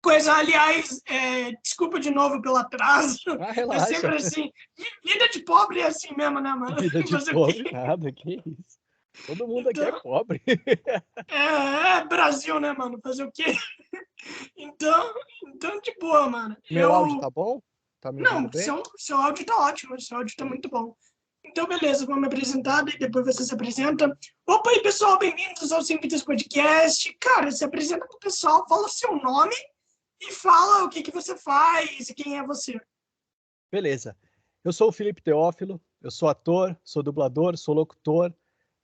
coisa, aliás, desculpa de novo pelo atraso. É Relaxa. sempre assim. Vida de pobre é assim mesmo, né, mano? Vida de Fazer o pobre quê? nada, que isso. Todo mundo aqui é Então, pobre. Brasil, né, mano? Fazer o quê? Então, de boa, mano. Meu áudio tá bom? Tá me ouvindo Não, bem? seu áudio tá ótimo, seu áudio tá muito bom. Então, beleza, vamos me apresentar e depois você se apresenta. Opa aí, pessoal, bem-vindos ao Sem Vidas Podcast. Cara, se apresenta pro pessoal, fala o seu nome e fala o que você faz e quem é você. Beleza. Eu sou o Felipe Teófilo, eu sou ator, sou dublador, sou locutor,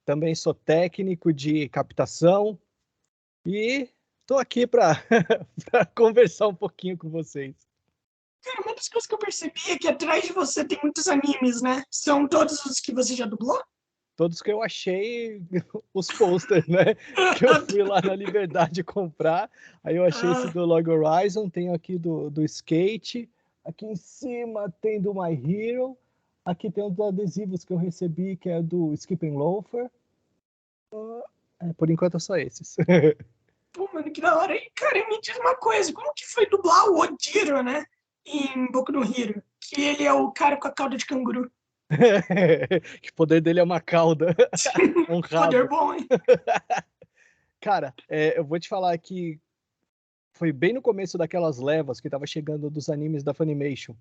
também sou técnico de captação e tô aqui para conversar um pouquinho com vocês. Cara, uma das coisas que eu percebi é que atrás de você tem muitos animes, né? São todos os que você já dublou? Todos que eu achei os posters, né? Que eu fui lá na Liberdade comprar. Aí eu achei esse do Log Horizon, tenho aqui do Skate. Aqui em cima tem do My Hero. Aqui tem os adesivos que eu recebi, que é do Skipping Loafer. Por enquanto é só esses. Pô, mano, que da hora. E, cara, me diz uma coisa, como que foi dublar o Odiro, né? Em Boku no Hero? Que ele é o cara com a cauda de canguru. Que o poder dele é uma cauda. Um Poder rabo. bom, hein? Cara, eu vou te falar que foi bem no começo daquelas levas que tava chegando dos animes da Funimation.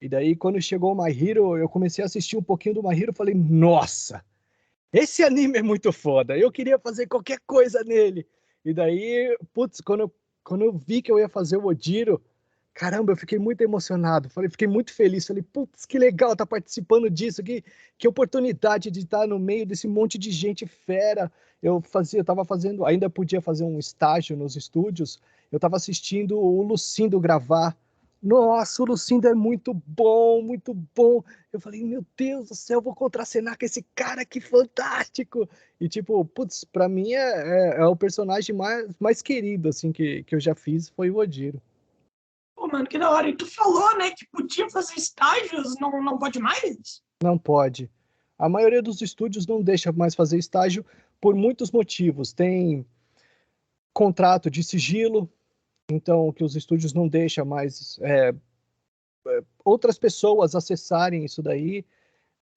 E daí, quando chegou o My Hero, eu comecei a assistir um pouquinho do My Hero e falei, nossa, esse anime é muito foda, eu queria fazer qualquer coisa nele. E daí, putz, quando eu vi que eu ia fazer o Odiro, caramba, eu fiquei muito emocionado, fiquei muito feliz, falei, putz, que legal estar participando disso, que oportunidade de estar no meio desse monte de gente fera. Eu tava fazendo, ainda podia fazer um estágio nos estúdios, eu tava assistindo o Lucindo gravar. Nossa, o Lucindo é muito bom, muito bom. Eu falei, meu Deus do céu, eu vou contracenar com esse cara, que fantástico! E tipo, putz, pra mim é o personagem mais querido, assim, que eu já fiz, foi o Odiro. Pô, mano, que da hora. E tu falou, né, que podia fazer estágios, não pode mais? Não pode. A maioria dos estúdios não deixa mais fazer estágio por muitos motivos. Tem contrato de sigilo, então que os estúdios não deixam mais outras pessoas acessarem isso daí.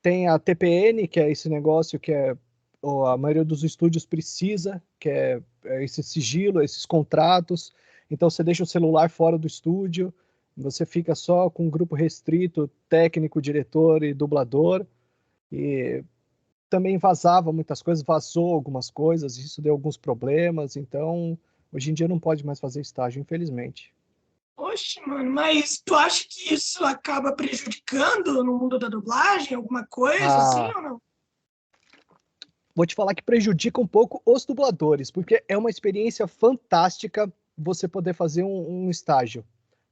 Tem a TPN, que é esse negócio que a maioria dos estúdios precisa, que é esse sigilo, esses contratos. Então você deixa o celular fora do estúdio, você fica só com um grupo restrito, técnico, diretor e dublador. E também vazava muitas coisas, vazou algumas coisas, isso deu alguns problemas, então hoje em dia não pode mais fazer estágio, infelizmente. Oxe, mano, mas tu acha que isso acaba prejudicando no mundo da dublagem, alguma coisa assim Ah, ou não? vou te falar que prejudica um pouco os dubladores, porque é uma experiência fantástica você poder fazer um estágio.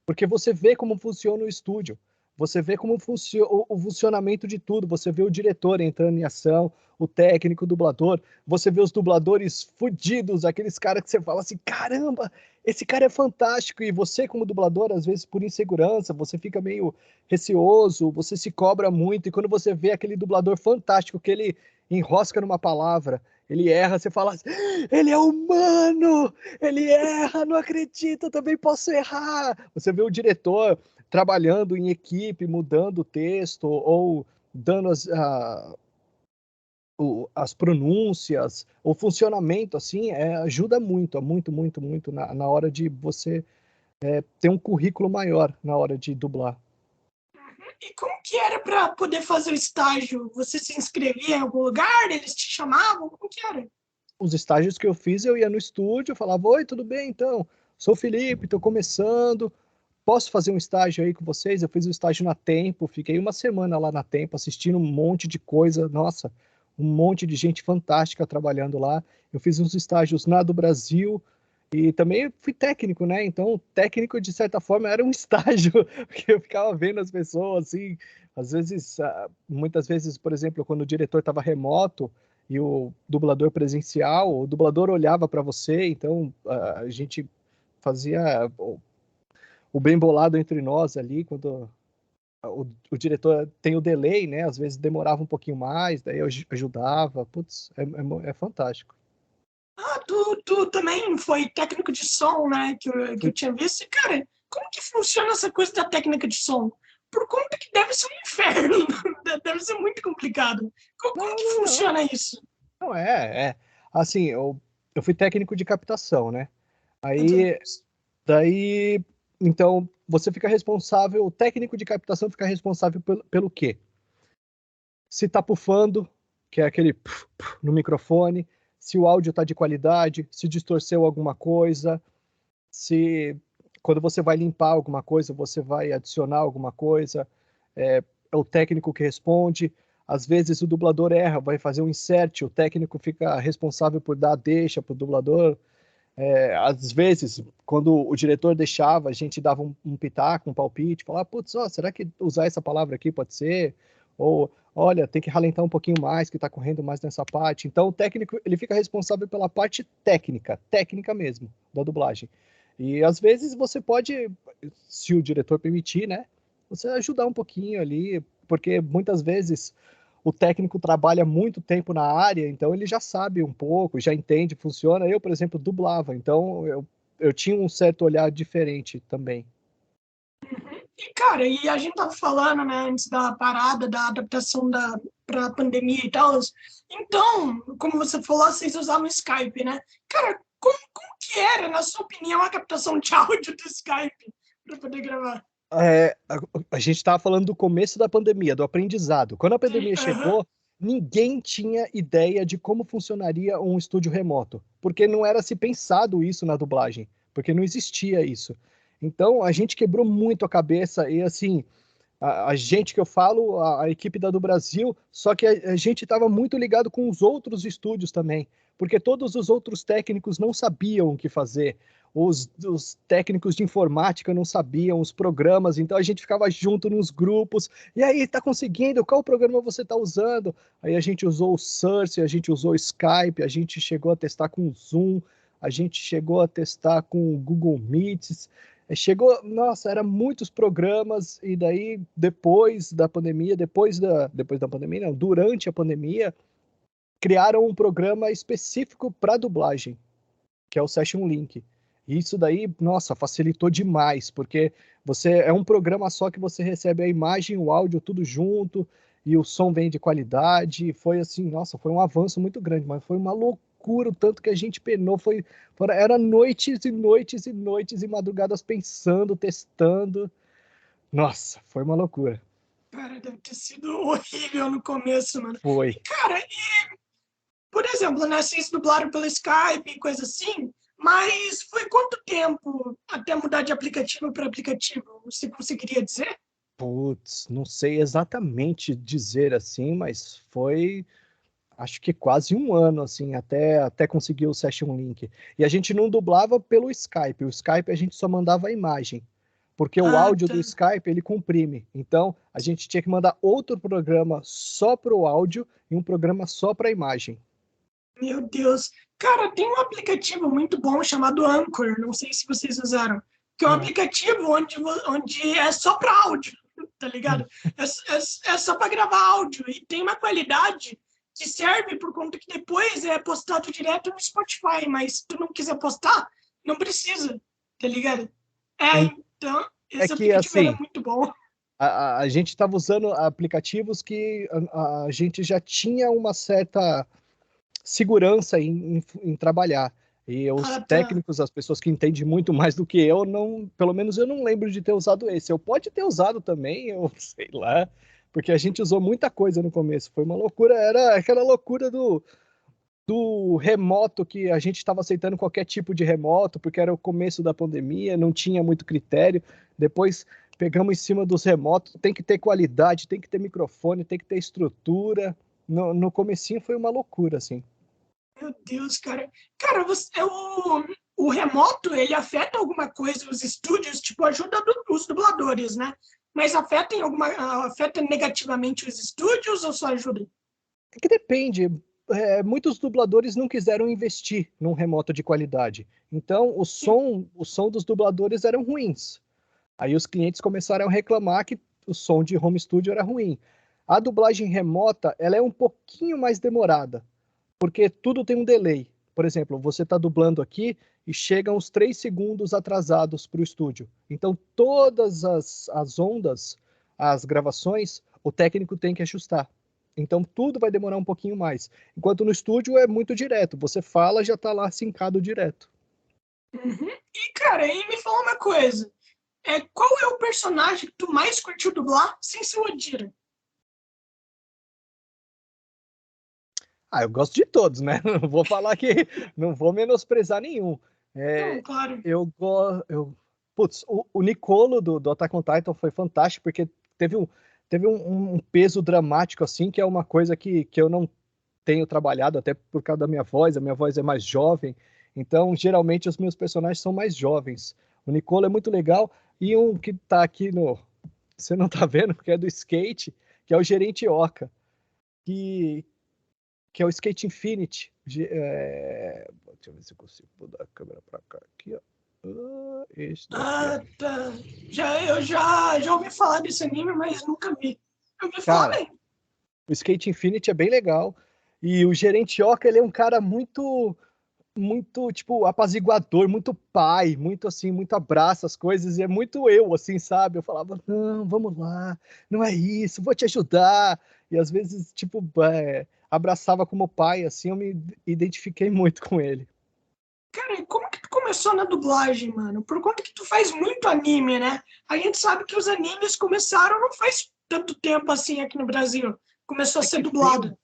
Porque você vê como funciona o estúdio, você vê como funciona o funcionamento de tudo, você vê o diretor entrando em ação, o técnico, o dublador, você vê os dubladores fudidos, aqueles caras que você fala assim, caramba, esse cara é fantástico, e você como dublador, às vezes por insegurança, você fica meio receoso, você se cobra muito, e quando você vê aquele dublador fantástico, que ele enrosca numa palavra, ele erra, você fala assim, ele é humano, ele erra, não acredito, eu também posso errar. Você vê o diretor trabalhando em equipe, mudando o texto ou dando as pronúncias, o funcionamento, assim, ajuda muito, muito, muito, muito na hora de você ter um currículo maior na hora de dublar. E como que era para poder fazer o estágio? Você se inscrevia em algum lugar? Eles te chamavam? Como que era? Os estágios que eu fiz, eu ia no estúdio, falava, oi, tudo bem, então? Sou o Felipe, estou começando, posso fazer um estágio aí com vocês? Eu fiz um estágio na Tempo, fiquei uma semana lá na Tempo, assistindo um monte de coisa, nossa, um monte de gente fantástica trabalhando lá. Eu fiz uns estágios na do Brasil e também fui técnico, né? Então, técnico, de certa forma, era um estágio, porque eu ficava vendo as pessoas, assim, às vezes, muitas vezes, por exemplo, quando o diretor estava remoto e o dublador presencial, o dublador olhava para você, então a gente fazia o bem bolado entre nós ali, quando o diretor tem o delay, né? Às vezes demorava um pouquinho mais, daí eu ajudava. Putz, é fantástico. Ah, tu também foi técnico de som, né? Que eu tinha visto. E, cara, como que funciona essa coisa da técnica de som? Por conta que deve ser um inferno. Deve ser muito complicado. Como que Não, funciona isso? não é. Assim, eu fui técnico de captação, né? Meu Aí, Deus. daí, então, você fica responsável, o técnico de captação fica responsável pelo quê? Se tá pufando, que é aquele puf, puf no microfone, se o áudio tá de qualidade, se distorceu alguma coisa, se quando você vai limpar alguma coisa, você vai adicionar alguma coisa, é o técnico que responde. Às vezes o dublador erra, vai fazer um insert, o técnico fica responsável por dar a deixa para o dublador. Às vezes, quando o diretor deixava, a gente dava um pitaco, um palpite, falava, putz, ó, será que usar essa palavra aqui pode ser? Ou, olha, tem que ralentar um pouquinho mais, que está correndo mais nessa parte. Então, o técnico, ele fica responsável pela parte técnica mesmo, da dublagem. E, às vezes, você pode, se o diretor permitir, né, você ajudar um pouquinho ali, porque muitas vezes o técnico trabalha muito tempo na área, então ele já sabe um pouco, já entende, funciona. Eu, por exemplo, dublava, então eu tinha um certo olhar diferente também. E, cara, e a gente tava falando, né, antes da parada, da adaptação pra pandemia e tal. Então, como você falou, vocês usavam o Skype, né? Cara, como que era, na sua opinião, a captação de áudio do Skype para poder gravar? A gente estava falando do começo da pandemia, do aprendizado. Quando a Sim, pandemia aham. chegou, ninguém tinha ideia de como funcionaria um estúdio remoto, porque não era se pensado isso na dublagem, porque não existia isso. Então a gente quebrou muito a cabeça e assim, a gente que eu falo, a equipe da do Brasil, só que a gente estava muito ligado com os outros estúdios também, porque todos os outros técnicos não sabiam o que fazer, os técnicos de informática não sabiam os programas, então a gente ficava junto nos grupos, e aí, tá conseguindo? Qual programa você está usando? Aí a gente usou o Source, a gente usou o Skype, a gente chegou a testar com o Zoom, a gente chegou a testar com o Google Meets, chegou, nossa, eram muitos programas, e daí, depois da pandemia, depois da pandemia, não, durante a pandemia, criaram um programa específico para dublagem, que é o Session Link. E isso daí, nossa, facilitou demais, porque você é um programa só que você recebe a imagem, o áudio, tudo junto, e o som vem de qualidade. Foi assim, nossa, foi um avanço muito grande, mas foi uma loucura o tanto que a gente penou. Era noites e noites e noites e madrugadas pensando, testando. Nossa, foi uma loucura. Cara, deve ter sido horrível no começo, mano. Foi. E, cara, por exemplo, né, vocês dublaram pelo Skype e coisa assim, mas foi quanto tempo até mudar de aplicativo para aplicativo? Você conseguiria dizer? Putz, não sei exatamente dizer assim, mas foi acho que quase um ano, assim, até conseguir o Session Link. E a gente não dublava pelo Skype. O Skype a gente só mandava a imagem, porque o Ah, áudio tá. do Skype ele comprime. Então a gente tinha que mandar outro programa só para o áudio e um programa só para a imagem. Meu Deus. Cara, tem um aplicativo muito bom chamado Anchor, não sei se vocês usaram, que é um Não. aplicativo onde é só para áudio, tá ligado? É só para gravar áudio e tem uma qualidade que serve por conta que depois é postado direto no Spotify, mas se tu não quiser postar, não precisa, tá ligado? É, Então, é esse que aplicativo era assim, muito bom. a gente estava usando aplicativos que a gente já tinha uma certa segurança em trabalhar. E os Ah, tá. técnicos, as pessoas que entendem muito mais do que eu, não, pelo menos eu não lembro de ter usado esse. Eu pode ter usado também, eu sei lá, porque a gente usou muita coisa no começo. Foi uma loucura, era aquela loucura do remoto, que a gente estava aceitando qualquer tipo de remoto, porque era o começo da pandemia, não tinha muito critério. Depois pegamos em cima dos remotos, tem que ter qualidade, tem que ter microfone, tem que ter estrutura. No comecinho foi uma loucura, assim. Meu Deus, cara. Cara, o remoto, ele afeta alguma coisa os estúdios, tipo, ajuda os dubladores, né? Mas afeta negativamente os estúdios ou só ajuda? É que depende. Muitos dubladores não quiseram investir num remoto de qualidade. Então, o som dos dubladores eram ruins. Aí os clientes começaram a reclamar que o som de home studio era ruim. A dublagem remota, ela é um pouquinho mais demorada, porque tudo tem um delay. por exemplo, você está dublando aqui e chega uns 3 segundos atrasados para o estúdio. Então, todas as ondas, as gravações, o técnico tem que ajustar. Então, tudo vai demorar um pouquinho mais. Enquanto no estúdio é muito direto. Você fala, já está lá sincado direto. Uhum. E, cara, aí me fala uma coisa. Qual é o personagem que tu mais curtiu dublar sem ser o Adira? Ah, eu gosto de todos, né? Não vou falar que... Não vou menosprezar nenhum. Não, claro. Eu gosto... Putz, o Nicolo do Attack on Titan foi fantástico, porque teve um peso dramático, assim, que é uma coisa que eu não tenho trabalhado, até por causa da minha voz. A minha voz é mais jovem. Então, geralmente, os meus personagens são mais jovens. O Nicolo é muito legal. E um que tá aqui no... Você não tá vendo, que é do skate, que é o Gerente Oca, que, que é o Skate Infinity. Deixa eu ver se eu consigo mudar a câmera pra cá. Aqui, ó. Esse daqui, ó. Ah, tá. Eu já ouvi falar desse anime, mas nunca vi. Eu ouvi falar Cara, bem. o Skate Infinity é bem legal. E o Gerente Oca, ele é um cara muito, tipo, apaziguador, muito pai, muito assim, muito abraça as coisas, e é muito eu, assim, sabe? Eu falava, não, vamos lá, não é isso, vou te ajudar. E às vezes, tipo, abraçava como pai, assim, eu me identifiquei muito com ele. Cara, e como que tu começou na dublagem, mano? Por conta que tu faz muito anime, né? A gente sabe que os animes começaram não faz tanto tempo assim aqui no Brasil. Começou a É ser que dublado.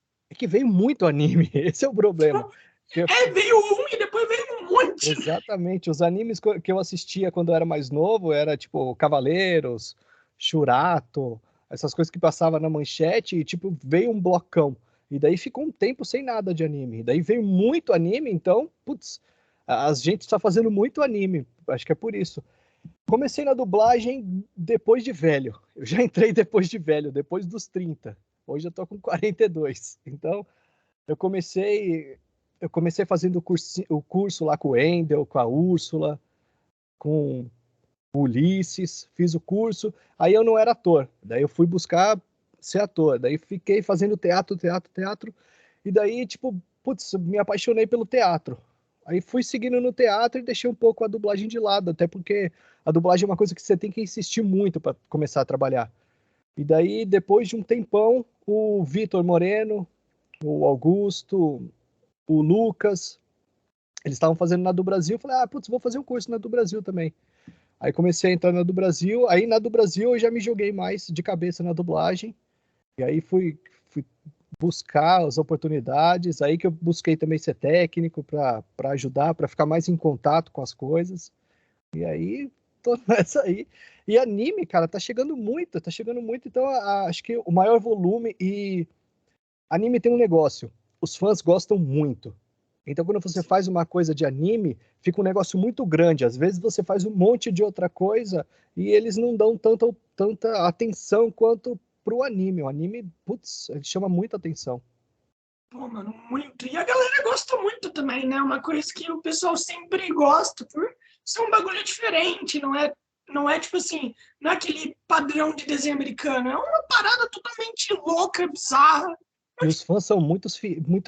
veio muito anime, esse é o problema. Que- Veio um e depois veio um monte. Exatamente, os animes que eu assistia quando eu era mais novo era tipo Cavaleiros, Churato, essas coisas que passavam na manchete e tipo veio um blocão. E daí ficou um tempo sem nada de anime. Daí veio muito anime, então, putz, a gente está fazendo muito anime. Acho que é por isso. Comecei na dublagem depois de velho. Eu já entrei depois de velho, depois dos 30. Hoje eu tô com 42. Então, eu comecei, eu comecei fazendo o curso lá com o Endel, com a Úrsula, com o Ulisses, fiz o curso, aí eu não era ator, daí eu fui buscar ser ator, daí fiquei fazendo teatro, e daí, tipo, putz, me apaixonei pelo teatro. Aí fui seguindo no teatro e deixei um pouco a dublagem de lado, até porque a dublagem é uma coisa que você tem que insistir muito para começar a trabalhar. E daí, depois de um tempão, o Vitor Moreno, o Augusto, o Lucas, eles estavam fazendo na do Brasil, eu falei, putz, vou fazer um curso na do Brasil também. Aí comecei a entrar na do Brasil, aí na do Brasil eu já me joguei mais de cabeça na dublagem, e aí fui buscar as oportunidades, aí que eu busquei também ser técnico para ajudar, para ficar mais em contato com as coisas, e aí tô nessa aí. E anime, cara, tá chegando muito, então acho que o maior volume e anime tem um negócio, os fãs gostam muito. Então, quando você faz uma coisa de anime, fica um negócio muito grande. Às vezes você faz um monte de outra coisa e eles não dão tanta atenção quanto pro anime. O anime, putz, ele chama muita atenção. Pô, mano, muito. E a galera gosta muito também, né? Uma coisa que o pessoal sempre gosta, por ser um bagulho diferente, não é tipo assim, não é aquele padrão de desenho americano, é uma parada totalmente louca, bizarra. E os fãs são muito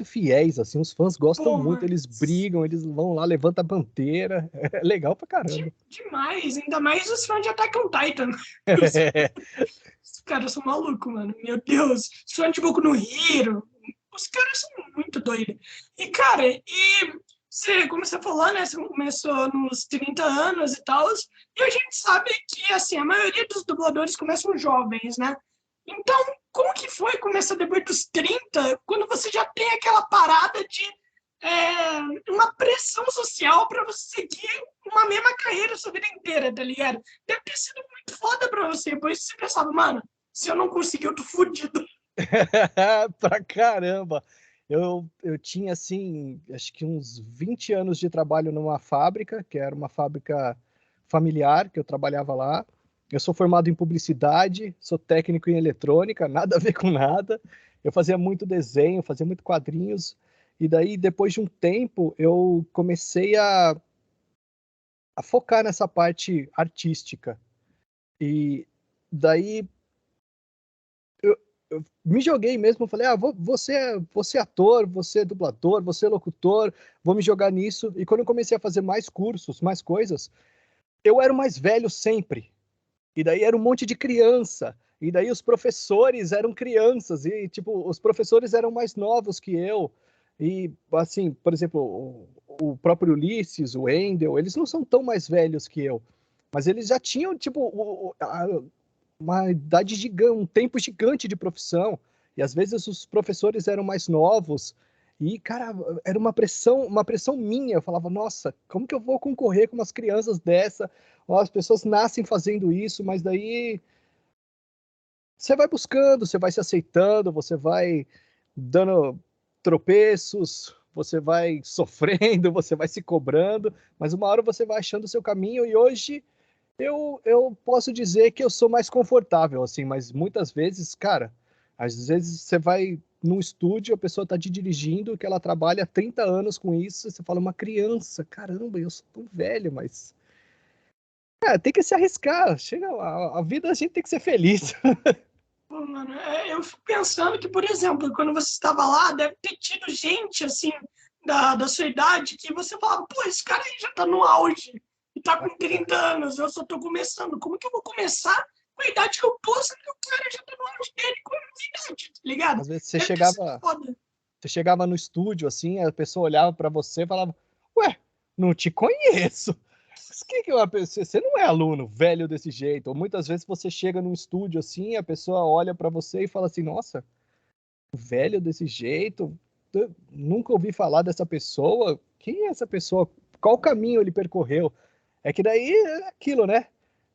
fiéis, assim, os fãs gostam Pô, muito, mano, eles brigam, eles vão lá, levantam a bandeira. É legal pra caramba. demais, ainda mais os fãs de Attack on Titan. Os caras são malucos, mano. Meu Deus. Os fãs de Boku no Hero. Os caras são muito doidos. E, cara, você, como você falou, né? Você começou nos 30 anos e tal. E a gente sabe que, assim, a maioria dos dubladores começam jovens, né? Então, como que foi começar depois dos 30, quando você já tem aquela parada de uma pressão social para você seguir uma mesma carreira sua vida inteira, tá ligado? Deve ter sido muito foda pra você, pois você pensava, mano, se eu não conseguir, eu tô fudido. Pra caramba! Eu tinha, assim, acho que uns 20 anos de trabalho numa fábrica, que era uma fábrica familiar, que eu trabalhava lá. Eu sou formado em publicidade, sou técnico em eletrônica, nada a ver com nada. Eu fazia muito desenho, fazia muito quadrinhos. E daí, depois de um tempo, eu comecei a focar nessa parte artística. E daí eu me joguei mesmo, falei, você é ator, você é dublador, você é locutor, vou me jogar nisso. E quando eu comecei a fazer mais cursos, mais coisas, eu era o mais velho sempre. E daí era um monte de criança. E daí os professores eram crianças. E, tipo, os professores eram mais novos que eu. E, assim, por exemplo, o próprio Ulisses, o Wendel, eles não são tão mais velhos que eu. Mas eles já tinham, tipo, uma idade gigante, um tempo gigante de profissão. E às vezes os professores eram mais novos. E, cara, era uma pressão minha. Eu falava, nossa, como que eu vou concorrer com umas crianças dessa? Ó, as pessoas nascem fazendo isso, mas daí você vai buscando, você vai se aceitando, você vai dando tropeços, você vai sofrendo, você vai se cobrando, mas uma hora você vai achando o seu caminho. E hoje eu posso dizer que eu sou mais confortável, assim, mas muitas vezes, cara, às vezes você vai num estúdio, a pessoa tá te dirigindo, que ela trabalha há 30 anos com isso, e você fala, uma criança, caramba, eu sou tão velho, mas tem que se arriscar. Chega, a vida a gente tem que ser feliz. Pô, mano, eu fico pensando que, por exemplo, quando você estava lá, deve ter tido gente, assim, da sua idade, que você falava, pô, esse cara aí já tá no auge, e tá com 30 anos, eu só tô começando. Como que eu vou começar com a idade que eu tô, sendo que o cara já tá no auge dele com a minha idade, tá ligado? Às vezes Deve ter sido foda. você chegava no estúdio assim, a pessoa olhava para você e falava: "Ué, não te conheço. Mas que é uma pessoa, você não é aluno velho desse jeito". Ou muitas vezes você chega num estúdio assim, a pessoa olha para você e fala assim: "Nossa, velho desse jeito, eu nunca ouvi falar dessa pessoa. Quem é essa pessoa? Qual caminho ele percorreu?". É que daí é aquilo, né?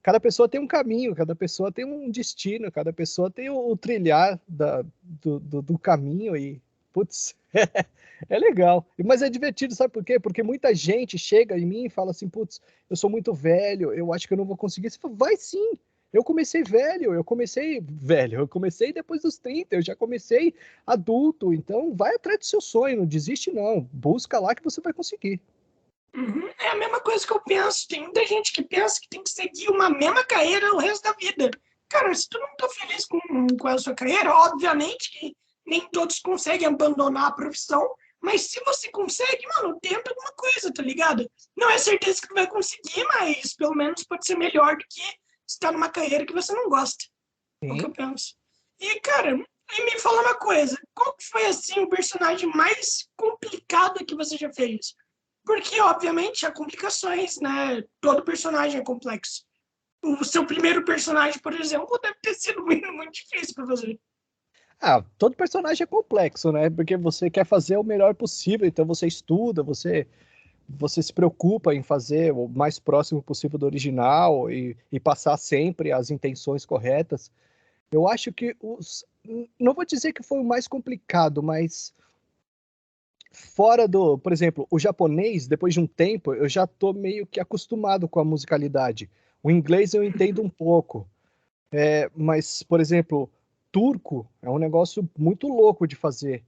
Cada pessoa tem um caminho, cada pessoa tem um destino, cada pessoa tem o trilhar do caminho e, putz, é legal. Mas é divertido, sabe por quê? Porque muita gente chega em mim e fala assim, putz, eu sou muito velho, eu acho que eu não vou conseguir. Você fala, vai sim, eu comecei depois dos 30, eu já comecei adulto, então vai atrás do seu sonho, não desiste não, busca lá que você vai conseguir. Uhum. É a mesma coisa que eu penso. Tem muita gente que pensa que tem que seguir uma mesma carreira o resto da vida. Cara, se tu não tá feliz com a sua carreira, obviamente que nem todos conseguem abandonar a profissão, mas se você consegue, mano, tenta alguma coisa, tá ligado? Não é certeza que tu vai conseguir, mas pelo menos pode ser melhor do que estar numa carreira que você não gosta. É o que eu Sim. penso. E, cara, me fala uma coisa. Qual que foi, assim, o personagem mais complicado que você já fez? Porque, obviamente, há complicações, né? Todo personagem é complexo. O seu primeiro personagem, por exemplo, deve ter sido muito, muito difícil para fazer. Ah, todo personagem é complexo, né? Porque você quer fazer o melhor possível, então você estuda, você se preocupa em fazer o mais próximo possível do original e passar sempre as intenções corretas. Eu acho que não vou dizer que foi o mais complicado, mas fora do, por exemplo, o japonês, depois de um tempo, eu já tô meio que acostumado com a musicalidade. O inglês eu entendo um pouco. Mas, por exemplo, turco é um negócio muito louco de fazer,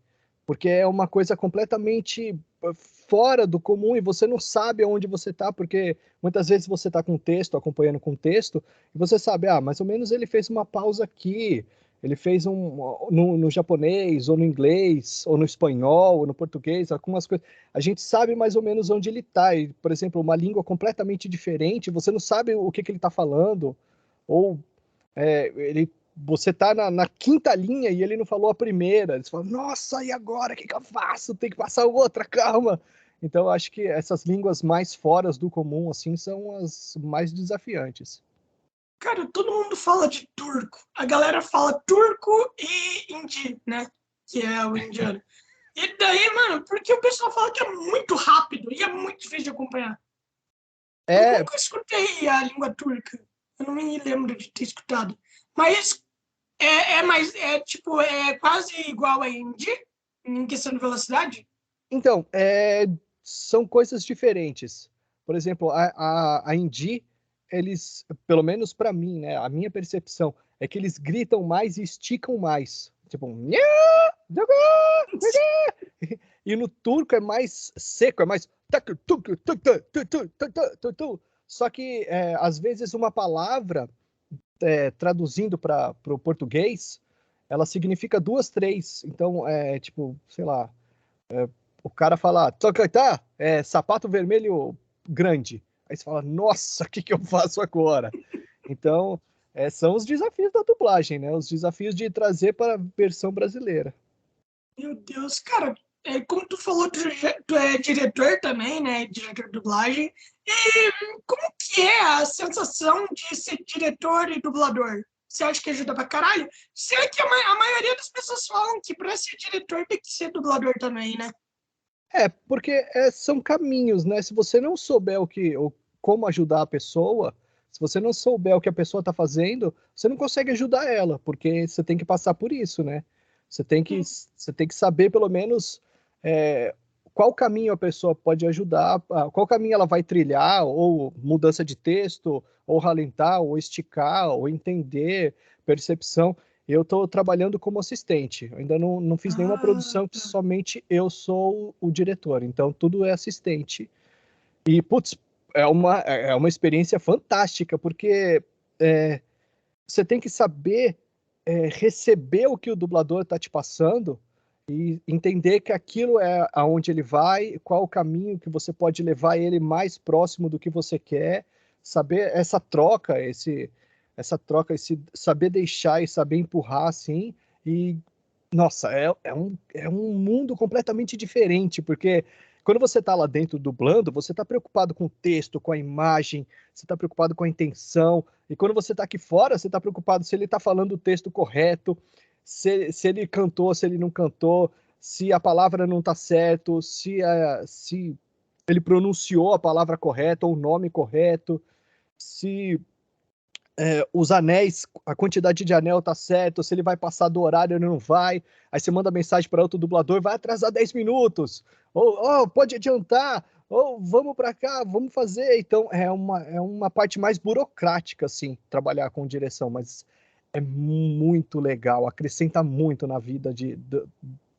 porque é uma coisa completamente fora do comum e você não sabe aonde você está, porque muitas vezes você está com o texto, acompanhando com o texto, e você sabe, mais ou menos ele fez uma pausa aqui, ele fez no japonês, ou no inglês, ou no espanhol, ou no português, algumas coisas. A gente sabe mais ou menos onde ele está, e, por exemplo, uma língua completamente diferente, você não sabe o que ele está falando, ou você tá na quinta linha e ele não falou a primeira. Você fala, nossa, e agora? O que eu faço? Tem que passar outra, calma. Então, eu acho que essas línguas mais fora do comum, assim, são as mais desafiantes. Cara, todo mundo fala de turco. A galera fala turco e hindi, né? Que é o indiano. E daí, mano, porque o pessoal fala que é muito rápido e é muito difícil de acompanhar. Eu É, nunca escutei a língua turca. Eu não me lembro de ter escutado. Mas é quase igual a hindi em questão de velocidade. então, são coisas diferentes. Por exemplo, a Indie, eles, pelo menos para mim, né, a minha percepção é que eles gritam mais e esticam mais. Tipo, "Nha, nhagá, nhagá". E no turco é mais seco, é mais. Só que, às vezes, uma palavra, traduzindo para o português, ela significa duas, três. Então, tipo, sei lá, o cara fala, tá, sapato vermelho grande. Aí você fala, nossa, o que eu faço agora? Então, são os desafios da dublagem, né? Os desafios de trazer para a versão brasileira. Meu Deus, cara, como tu falou, tu é diretor também, né? Diretor de dublagem. E como que é a sensação de ser diretor e dublador? Você acha que ajuda pra caralho? Sei que a maioria das pessoas falam que pra ser diretor tem que ser dublador também, né? Porque são caminhos, né? Se você não souber como ajudar a pessoa, se você não souber o que a pessoa está fazendo, você não consegue ajudar ela, porque você tem que passar por isso, né? Você tem que saber, pelo menos, é, qual caminho a pessoa pode ajudar, qual caminho ela vai trilhar, ou mudança de texto, ou ralentar, ou esticar, ou entender, percepção. Eu estou trabalhando como assistente. Eu ainda não fiz nenhuma Ah, produção que tá. somente eu sou o diretor. Então, tudo é assistente. E, putz, é uma experiência fantástica, porque é, você tem que saber receber o que o dublador está te passando e entender que aquilo é aonde ele vai, qual o caminho que você pode levar ele mais próximo do que você quer, saber esse saber deixar e saber empurrar assim, e nossa, é um mundo completamente diferente, porque quando você está lá dentro dublando, você está preocupado com o texto, com a imagem, você está preocupado com a intenção, e quando você está aqui fora, você está preocupado se ele está falando o texto correto, se ele cantou, se ele não cantou, se a palavra não está certo, se ele pronunciou a palavra correta ou o nome correto, se os anéis, a quantidade de anel tá certo, se ele vai passar do horário ou não vai. Aí você manda mensagem para outro dublador, vai atrasar 10 minutos, ou pode adiantar, ou vamos para cá, vamos fazer. Então é uma parte mais burocrática, assim, trabalhar com direção, mas é muito legal, acrescenta muito na vida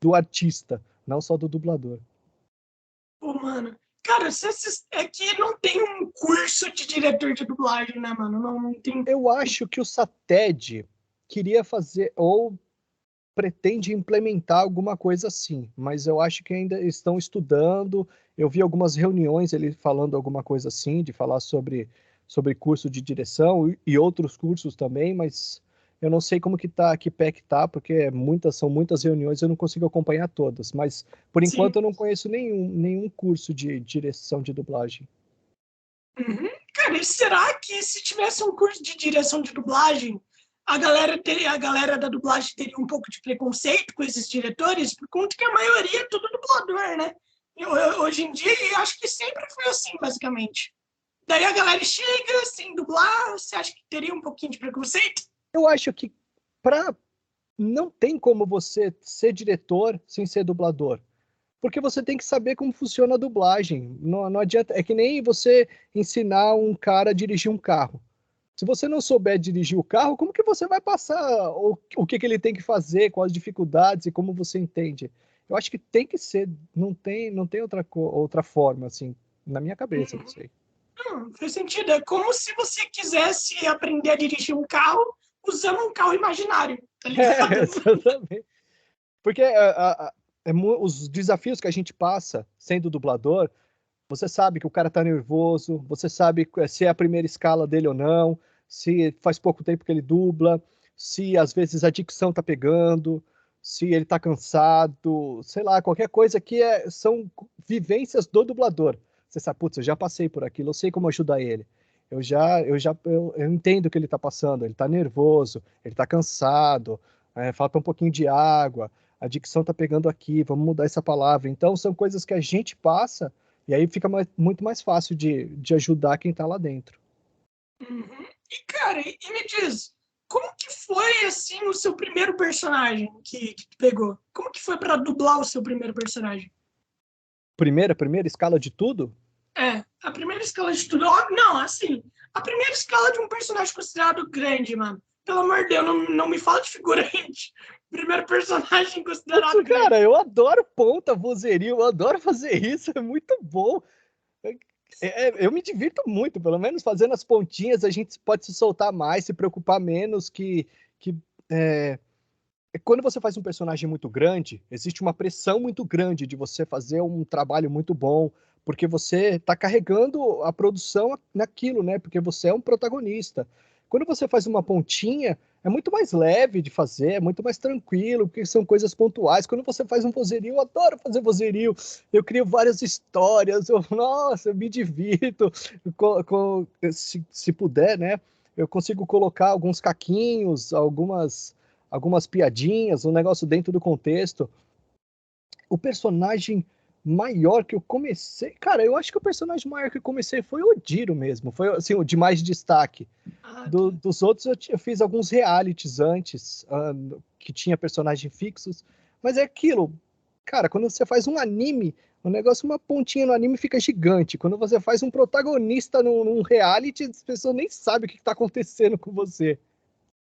do artista, não só do dublador. Pô, mano. Cara, é que não tem um curso de diretor de dublagem, né, mano? Não tem. Eu acho que o SATED queria fazer, ou pretende implementar alguma coisa assim, mas eu acho que ainda estão estudando. Eu vi algumas reuniões ele falando alguma coisa assim, de falar sobre curso de direção e outros cursos também, mas eu não sei como que tá, que pé que tá, porque são muitas reuniões, eu não consigo acompanhar todas, mas por Sim. enquanto eu não conheço nenhum curso de direção de dublagem. Uhum. Cara, e será que se tivesse um curso de direção de dublagem, a galera da dublagem teria um pouco de preconceito com esses diretores? Por conta que a maioria é tudo dublador, né? Hoje em dia, e acho que sempre foi assim, basicamente. Daí a galera chega sem dublar, você acha que teria um pouquinho de preconceito? Eu acho que para não tem como você ser diretor sem ser dublador. Porque você tem que saber como funciona a dublagem. Não adianta. É que nem você ensinar um cara a dirigir um carro. Se você não souber dirigir o carro, como que você vai passar o que ele tem que fazer, quais as dificuldades e como você entende? Eu acho que tem que ser, não tem outra forma, assim, na minha cabeça, não sei. Faz sentido. É como se você quisesse aprender a dirigir um carro usando um carro imaginário, tá ligado? Exatamente. Porque os desafios que a gente passa sendo dublador, você sabe que o cara tá nervoso, você sabe se é a primeira escala dele ou não, se faz pouco tempo que ele dubla, se às vezes a dicção tá pegando, se ele tá cansado, sei lá, qualquer coisa que são vivências do dublador. Você sabe, putz, eu já passei por aquilo, eu sei como ajudar ele. Eu entendo o que ele tá passando, ele tá nervoso, ele tá cansado, falta um pouquinho de água, a dicção tá pegando aqui, vamos mudar essa palavra. Então, são coisas que a gente passa e aí fica muito mais fácil de ajudar quem está lá dentro. Uhum. E, cara, e me diz, como que foi, assim, o seu primeiro personagem que tu pegou? Como que foi para dublar o seu primeiro personagem? Primeira escala de tudo? A primeira escala de tudo. Não, assim, a primeira escala de um personagem considerado grande, mano. Pelo amor de Deus, não me fala de figurante. Primeiro personagem Putz, considerado grande. cara, eu adoro ponta, vozerio, eu adoro fazer isso, é muito bom. Eu me divirto muito, pelo menos fazendo as pontinhas, a gente pode se soltar mais, se preocupar menos, que é, quando você faz um personagem muito grande, existe uma pressão muito grande de você fazer um trabalho muito bom, porque você está carregando a produção naquilo, né? Porque você é um protagonista. Quando você faz uma pontinha, é muito mais leve de fazer, é muito mais tranquilo, porque são coisas pontuais. Quando você faz um vozerio, eu adoro fazer vozerio. Eu crio várias histórias, nossa, eu me divirto. Se puder, né? Eu consigo colocar alguns caquinhos, algumas piadinhas, um negócio dentro do contexto. O personagem maior que eu comecei. Cara, eu acho que o personagem maior que eu comecei foi o Odiro mesmo. Foi assim, o de mais destaque. Ah, tá. Dos outros eu fiz alguns realities antes, que tinha personagens fixos. Mas é aquilo. Cara, quando você faz um anime, o negócio, uma pontinha no anime fica gigante. Quando você faz um protagonista num reality, as pessoas nem sabem o que está acontecendo com você.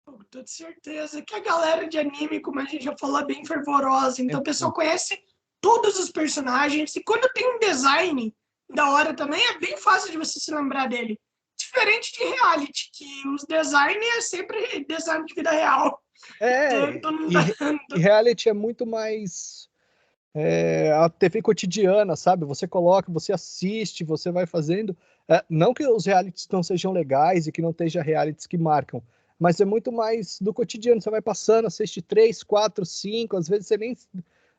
Com toda certeza que a galera de anime, como a gente já falou, é bem fervorosa. É Então o pessoal muito. conhece todos os personagens. E quando tem um design da hora também, é bem fácil de você se lembrar dele. Diferente de reality, que os designs é sempre design de vida real. É, Então não dá. e reality é muito mais a TV cotidiana, sabe? Você coloca, você assiste, você vai fazendo. Não que os realities não sejam legais e que não esteja realities que marcam, mas é muito mais do cotidiano. Você vai passando, assiste 3, 4, 5, às vezes você nem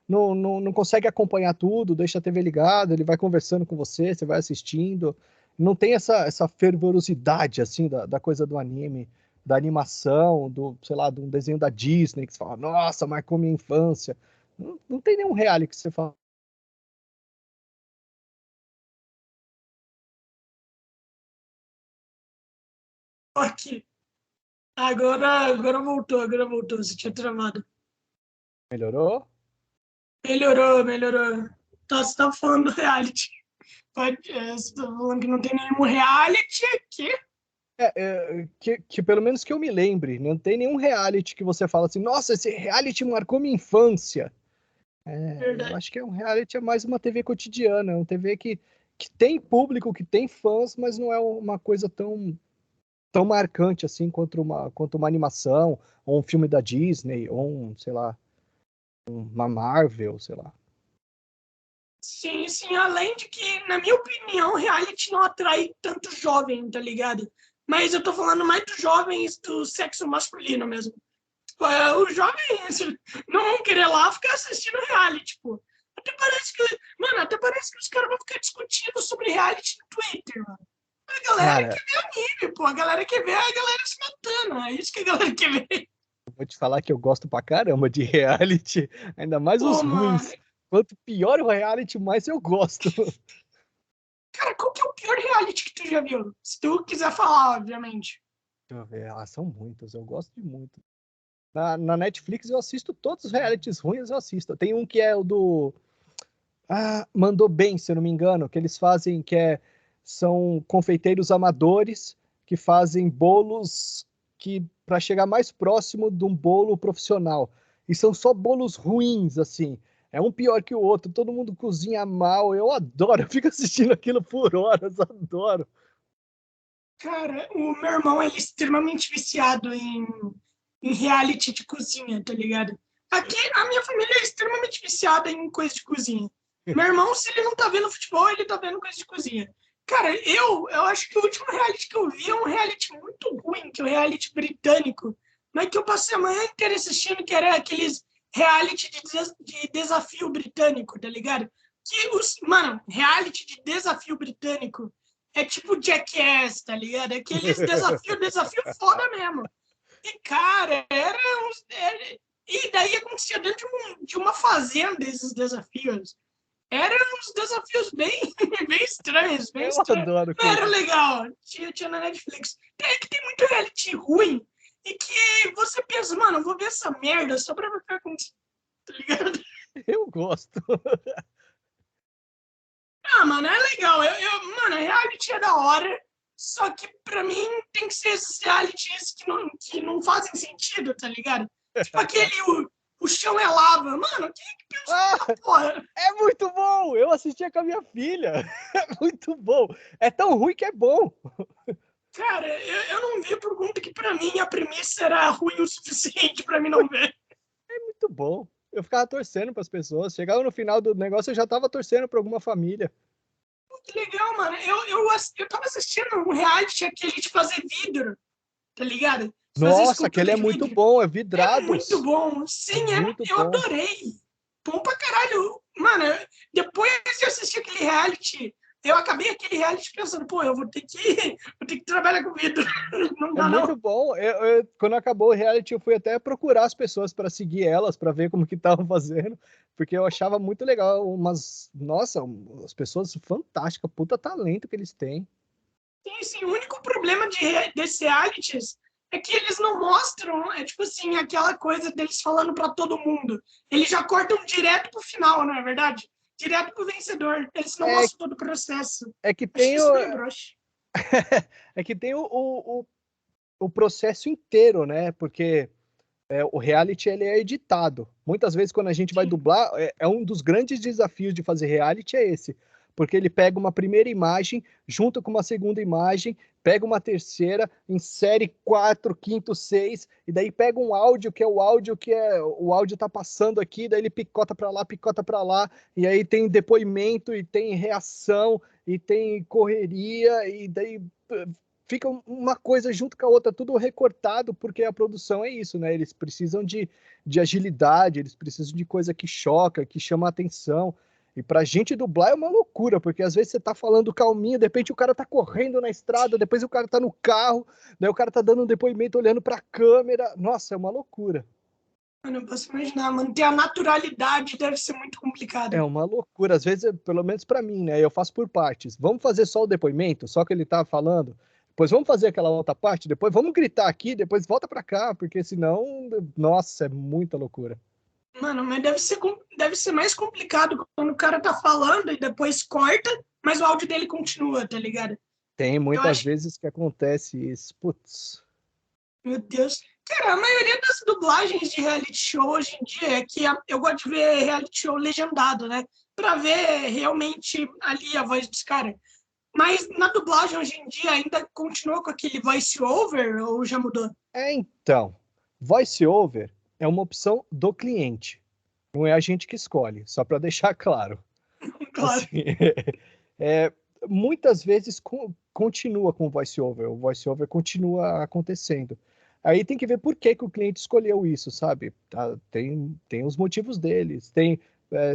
não consegue acompanhar tudo, deixa a TV ligada, ele vai conversando com você, você vai assistindo. Não tem essa fervorosidade assim da coisa do anime, da animação, sei lá, de um desenho da Disney, que você fala, nossa, marcou minha infância. Não tem nenhum reality que você fala. Aqui. Agora voltou. Você tinha travado. Melhorou? Melhorou, melhorou. Tá, você tá falando do reality. Você tá falando que não tem nenhum reality aqui. Que pelo menos que eu me lembre, não tem nenhum reality que você fala assim, nossa, esse reality marcou minha infância. Eu Verdade. acho que é um reality, é mais uma TV cotidiana, é uma TV que tem público, que tem fãs, mas não é uma coisa tão marcante assim quanto uma animação, ou um filme da Disney, ou sei lá, uma Marvel, sei lá. Sim, sim. Além de que, na minha opinião, reality não atrai tanto jovem, tá ligado? Mas eu tô falando mais dos jovens do sexo masculino mesmo. Tipo, os jovens não vão querer lá ficar assistindo reality, pô. Até parece que os caras vão ficar discutindo sobre reality no Twitter, mano. A galera Cara, quer ver anime, pô. A galera quer ver a galera se matando. É isso que a galera quer ver. eu vou te falar que eu gosto pra caramba de reality, ainda mais os Pô, mano. ruins. Quanto pior o reality, mais eu gosto. Cara, qual que é o pior reality que tu já viu? Se tu quiser falar, obviamente. Deixa eu ver, são muitos, eu gosto de muito. Na Netflix eu assisto todos os realities ruins, eu assisto. Tem um que é o do. Mandou bem, se eu não me engano, que eles fazem, são confeiteiros amadores que fazem bolos que para chegar mais próximo de um bolo profissional. E são só bolos ruins, assim. É um pior que o outro, todo mundo cozinha mal. Eu adoro, eu fico assistindo aquilo por horas, adoro. Cara, o meu irmão ele é extremamente viciado em reality de cozinha, tá ligado? Aqui, a minha família é extremamente viciada em coisa de cozinha. Meu irmão, se ele não tá vendo futebol, ele tá vendo coisa de cozinha. Cara, eu acho que o último reality que eu vi é um reality muito ruim, que é o reality britânico, mas que eu passei a manhã inteira assistindo, que era aqueles reality de desafio britânico, tá ligado? Mano, reality de desafio britânico é tipo Jackass, tá ligado? Aqueles desafio foda mesmo. E, cara, e daí acontecia dentro de uma fazenda esses desafios. Eram uns desafios bem, bem estranhos, bem Eu estranhos. adoro Não era coisa. legal. Tinha na Netflix. É que tem muito reality ruim e que você pensa, mano, eu vou ver essa merda só pra ficar com isso, tá ligado? Eu gosto. Ah, mano, é legal. Mano, reality é da hora. Só que pra mim tem que ser esses realities que não fazem sentido, tá ligado? Tipo aquele o chão é lava. Mano, quem é que pensou Ah, nessa porra? é muito bom! Eu assistia com a minha filha. É muito bom. É tão ruim que é bom. Cara, eu não vi por conta que pra mim a premissa era ruim o suficiente pra mim não ver. bom. Eu ficava torcendo para as pessoas. Chegava no final do negócio, eu já tava torcendo para alguma família. Que legal, mano. Eu tava assistindo um reality aquele de fazer vidro, tá ligado? De fazer Nossa, aquele escultura é de muito vidro. bom, é É muito vidrados. bom. É Sim, muito eu bom. adorei. Bom pra caralho. Mano, depois de assistir aquele reality, eu acabei aquele reality pensando, pô, vou ter que trabalhar com vidro. Não É dá, muito não. bom. Quando acabou o reality, eu fui até procurar as pessoas para seguir elas, para ver como que estavam fazendo, porque eu achava muito legal. Nossa, as pessoas fantásticas, puta talento que eles têm. Sim, sim. O único problema desses realities é que eles não mostram, é tipo assim, aquela coisa deles falando pra todo mundo. Eles já cortam direto pro final, não é verdade? Direto pro vencedor. Eles não É, mostram todo o processo. é que Acho tem isso o, meio broxa. é que tem o processo inteiro, né? Porque o reality ele é editado. Muitas vezes, quando a gente vai Sim. dublar, é um dos grandes desafios de fazer reality é esse. Porque ele pega uma primeira imagem, junta com uma segunda imagem, pega uma terceira, insere quatro, quinto, seis, e daí pega um áudio, que é o áudio o áudio tá passando aqui, daí ele picota para lá, e aí tem depoimento, e tem reação, e tem correria, e daí fica uma coisa junto com a outra, tudo recortado, porque a produção é isso, né? Eles precisam de agilidade, eles precisam de coisa que choca, que chama a atenção. E pra gente dublar é uma loucura, porque às vezes você tá falando calminho, de repente o cara tá correndo na estrada, depois o cara tá no carro, daí o cara tá dando um depoimento olhando pra câmera. Nossa, é uma loucura. Eu não posso imaginar. Manter a naturalidade deve ser muito É complicado. uma loucura, às vezes, pelo menos para mim, né? Eu faço por partes. Vamos fazer só o depoimento, só que ele tá falando. Depois vamos fazer aquela outra parte, depois vamos gritar aqui, depois volta para cá, porque senão, nossa, é muita loucura. Mano, mas deve ser mais complicado quando o cara tá falando e depois corta, mas o áudio dele continua, tá ligado? Tem Eu muitas acho, vezes que acontece isso. Putz. meu Deus. Cara, a maioria das dublagens de reality show hoje em dia é que eu gosto de ver reality show legendado, né? Pra ver realmente ali a voz dos caras. Mas na dublagem hoje em dia ainda continua com aquele voice over ou já mudou? Então, voice over é uma opção do cliente, não é a gente que escolhe, só para deixar claro. Claro. Assim, é, muitas vezes continua com o voice over continua acontecendo. Aí tem que ver por que que o cliente escolheu isso, sabe? Tem os motivos deles.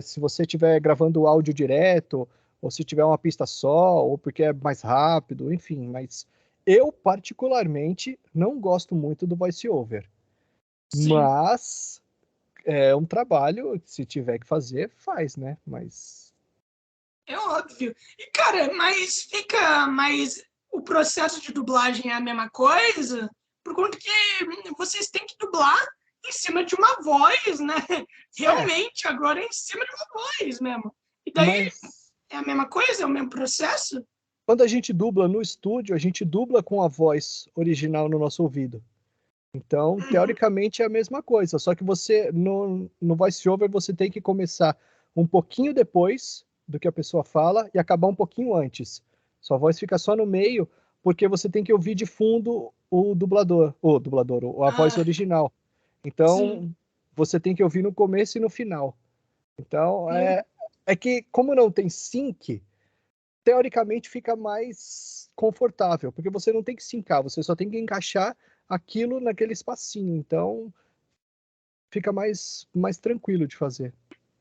Se você estiver gravando o áudio direto, ou se tiver uma pista só, ou porque é mais rápido, enfim. Mas eu, particularmente, não gosto muito do voice over. Sim. Mas é um trabalho, se tiver que fazer, faz, né? Mas É óbvio. E, cara, mas fica. Mas o processo de dublagem é a mesma coisa? Por conta que vocês têm que dublar em cima de uma voz, né? é, Realmente, agora é em cima de uma voz mesmo. E daí mas é a mesma coisa? É o mesmo processo? quando a gente dubla no estúdio, a gente dubla com a voz original no nosso ouvido. Então, Uhum. teoricamente é a mesma coisa, só que você no voice-over você tem que começar um pouquinho depois do que a pessoa fala e acabar um pouquinho antes. Sua voz fica só no meio, porque você tem que ouvir de fundo a voz Ah, original. sim. Então, você tem que ouvir no começo e no final. Então, Hum, é que como não tem sync, teoricamente fica mais confortável, porque você não tem que sincar, você só tem que encaixar aquilo naquele espacinho. Então, fica mais tranquilo de fazer.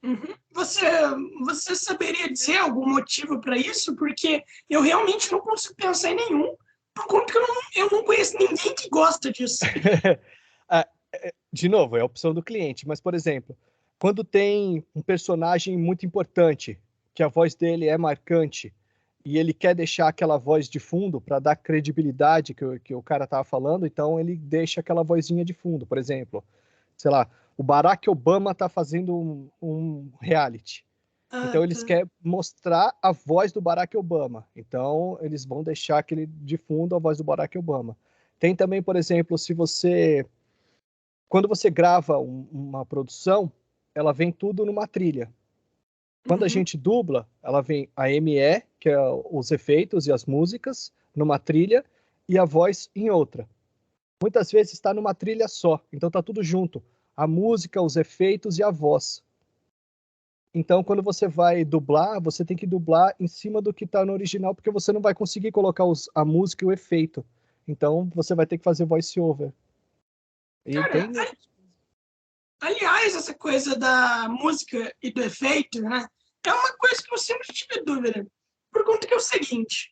uhum. Você saberia dizer algum motivo para isso? Porque eu realmente não consigo pensar em nenhum, por conta que eu não conheço ninguém que gosta disso. Ah, de novo, é a opção do cliente, mas, por exemplo, quando tem um personagem muito importante, que a voz dele é marcante, e ele quer deixar aquela voz de fundo para dar credibilidade que o cara estava falando, então ele deixa aquela vozinha de fundo. Por exemplo, sei lá, o Barack Obama está fazendo um reality. Ah, Então eles tá. querem mostrar a voz do Barack Obama. Então eles vão deixar aquele de fundo a voz do Barack Obama. Tem também, por exemplo, quando você grava uma produção, ela vem tudo numa trilha. Quando a Uhum. gente dubla, ela vem a ME, que é os efeitos e as músicas, numa trilha, e a voz em outra. Muitas vezes está numa trilha só, então tá tudo junto. a música, os efeitos e a voz. Então, quando você vai dublar, você tem que dublar em cima do que está no original, porque você não vai conseguir colocar a música e o efeito. Então, você vai ter que fazer voice-over. E Cara, tem... aliás, essa coisa da música e do efeito, né? É uma coisa que eu sempre tive dúvida. Por conta que é o seguinte,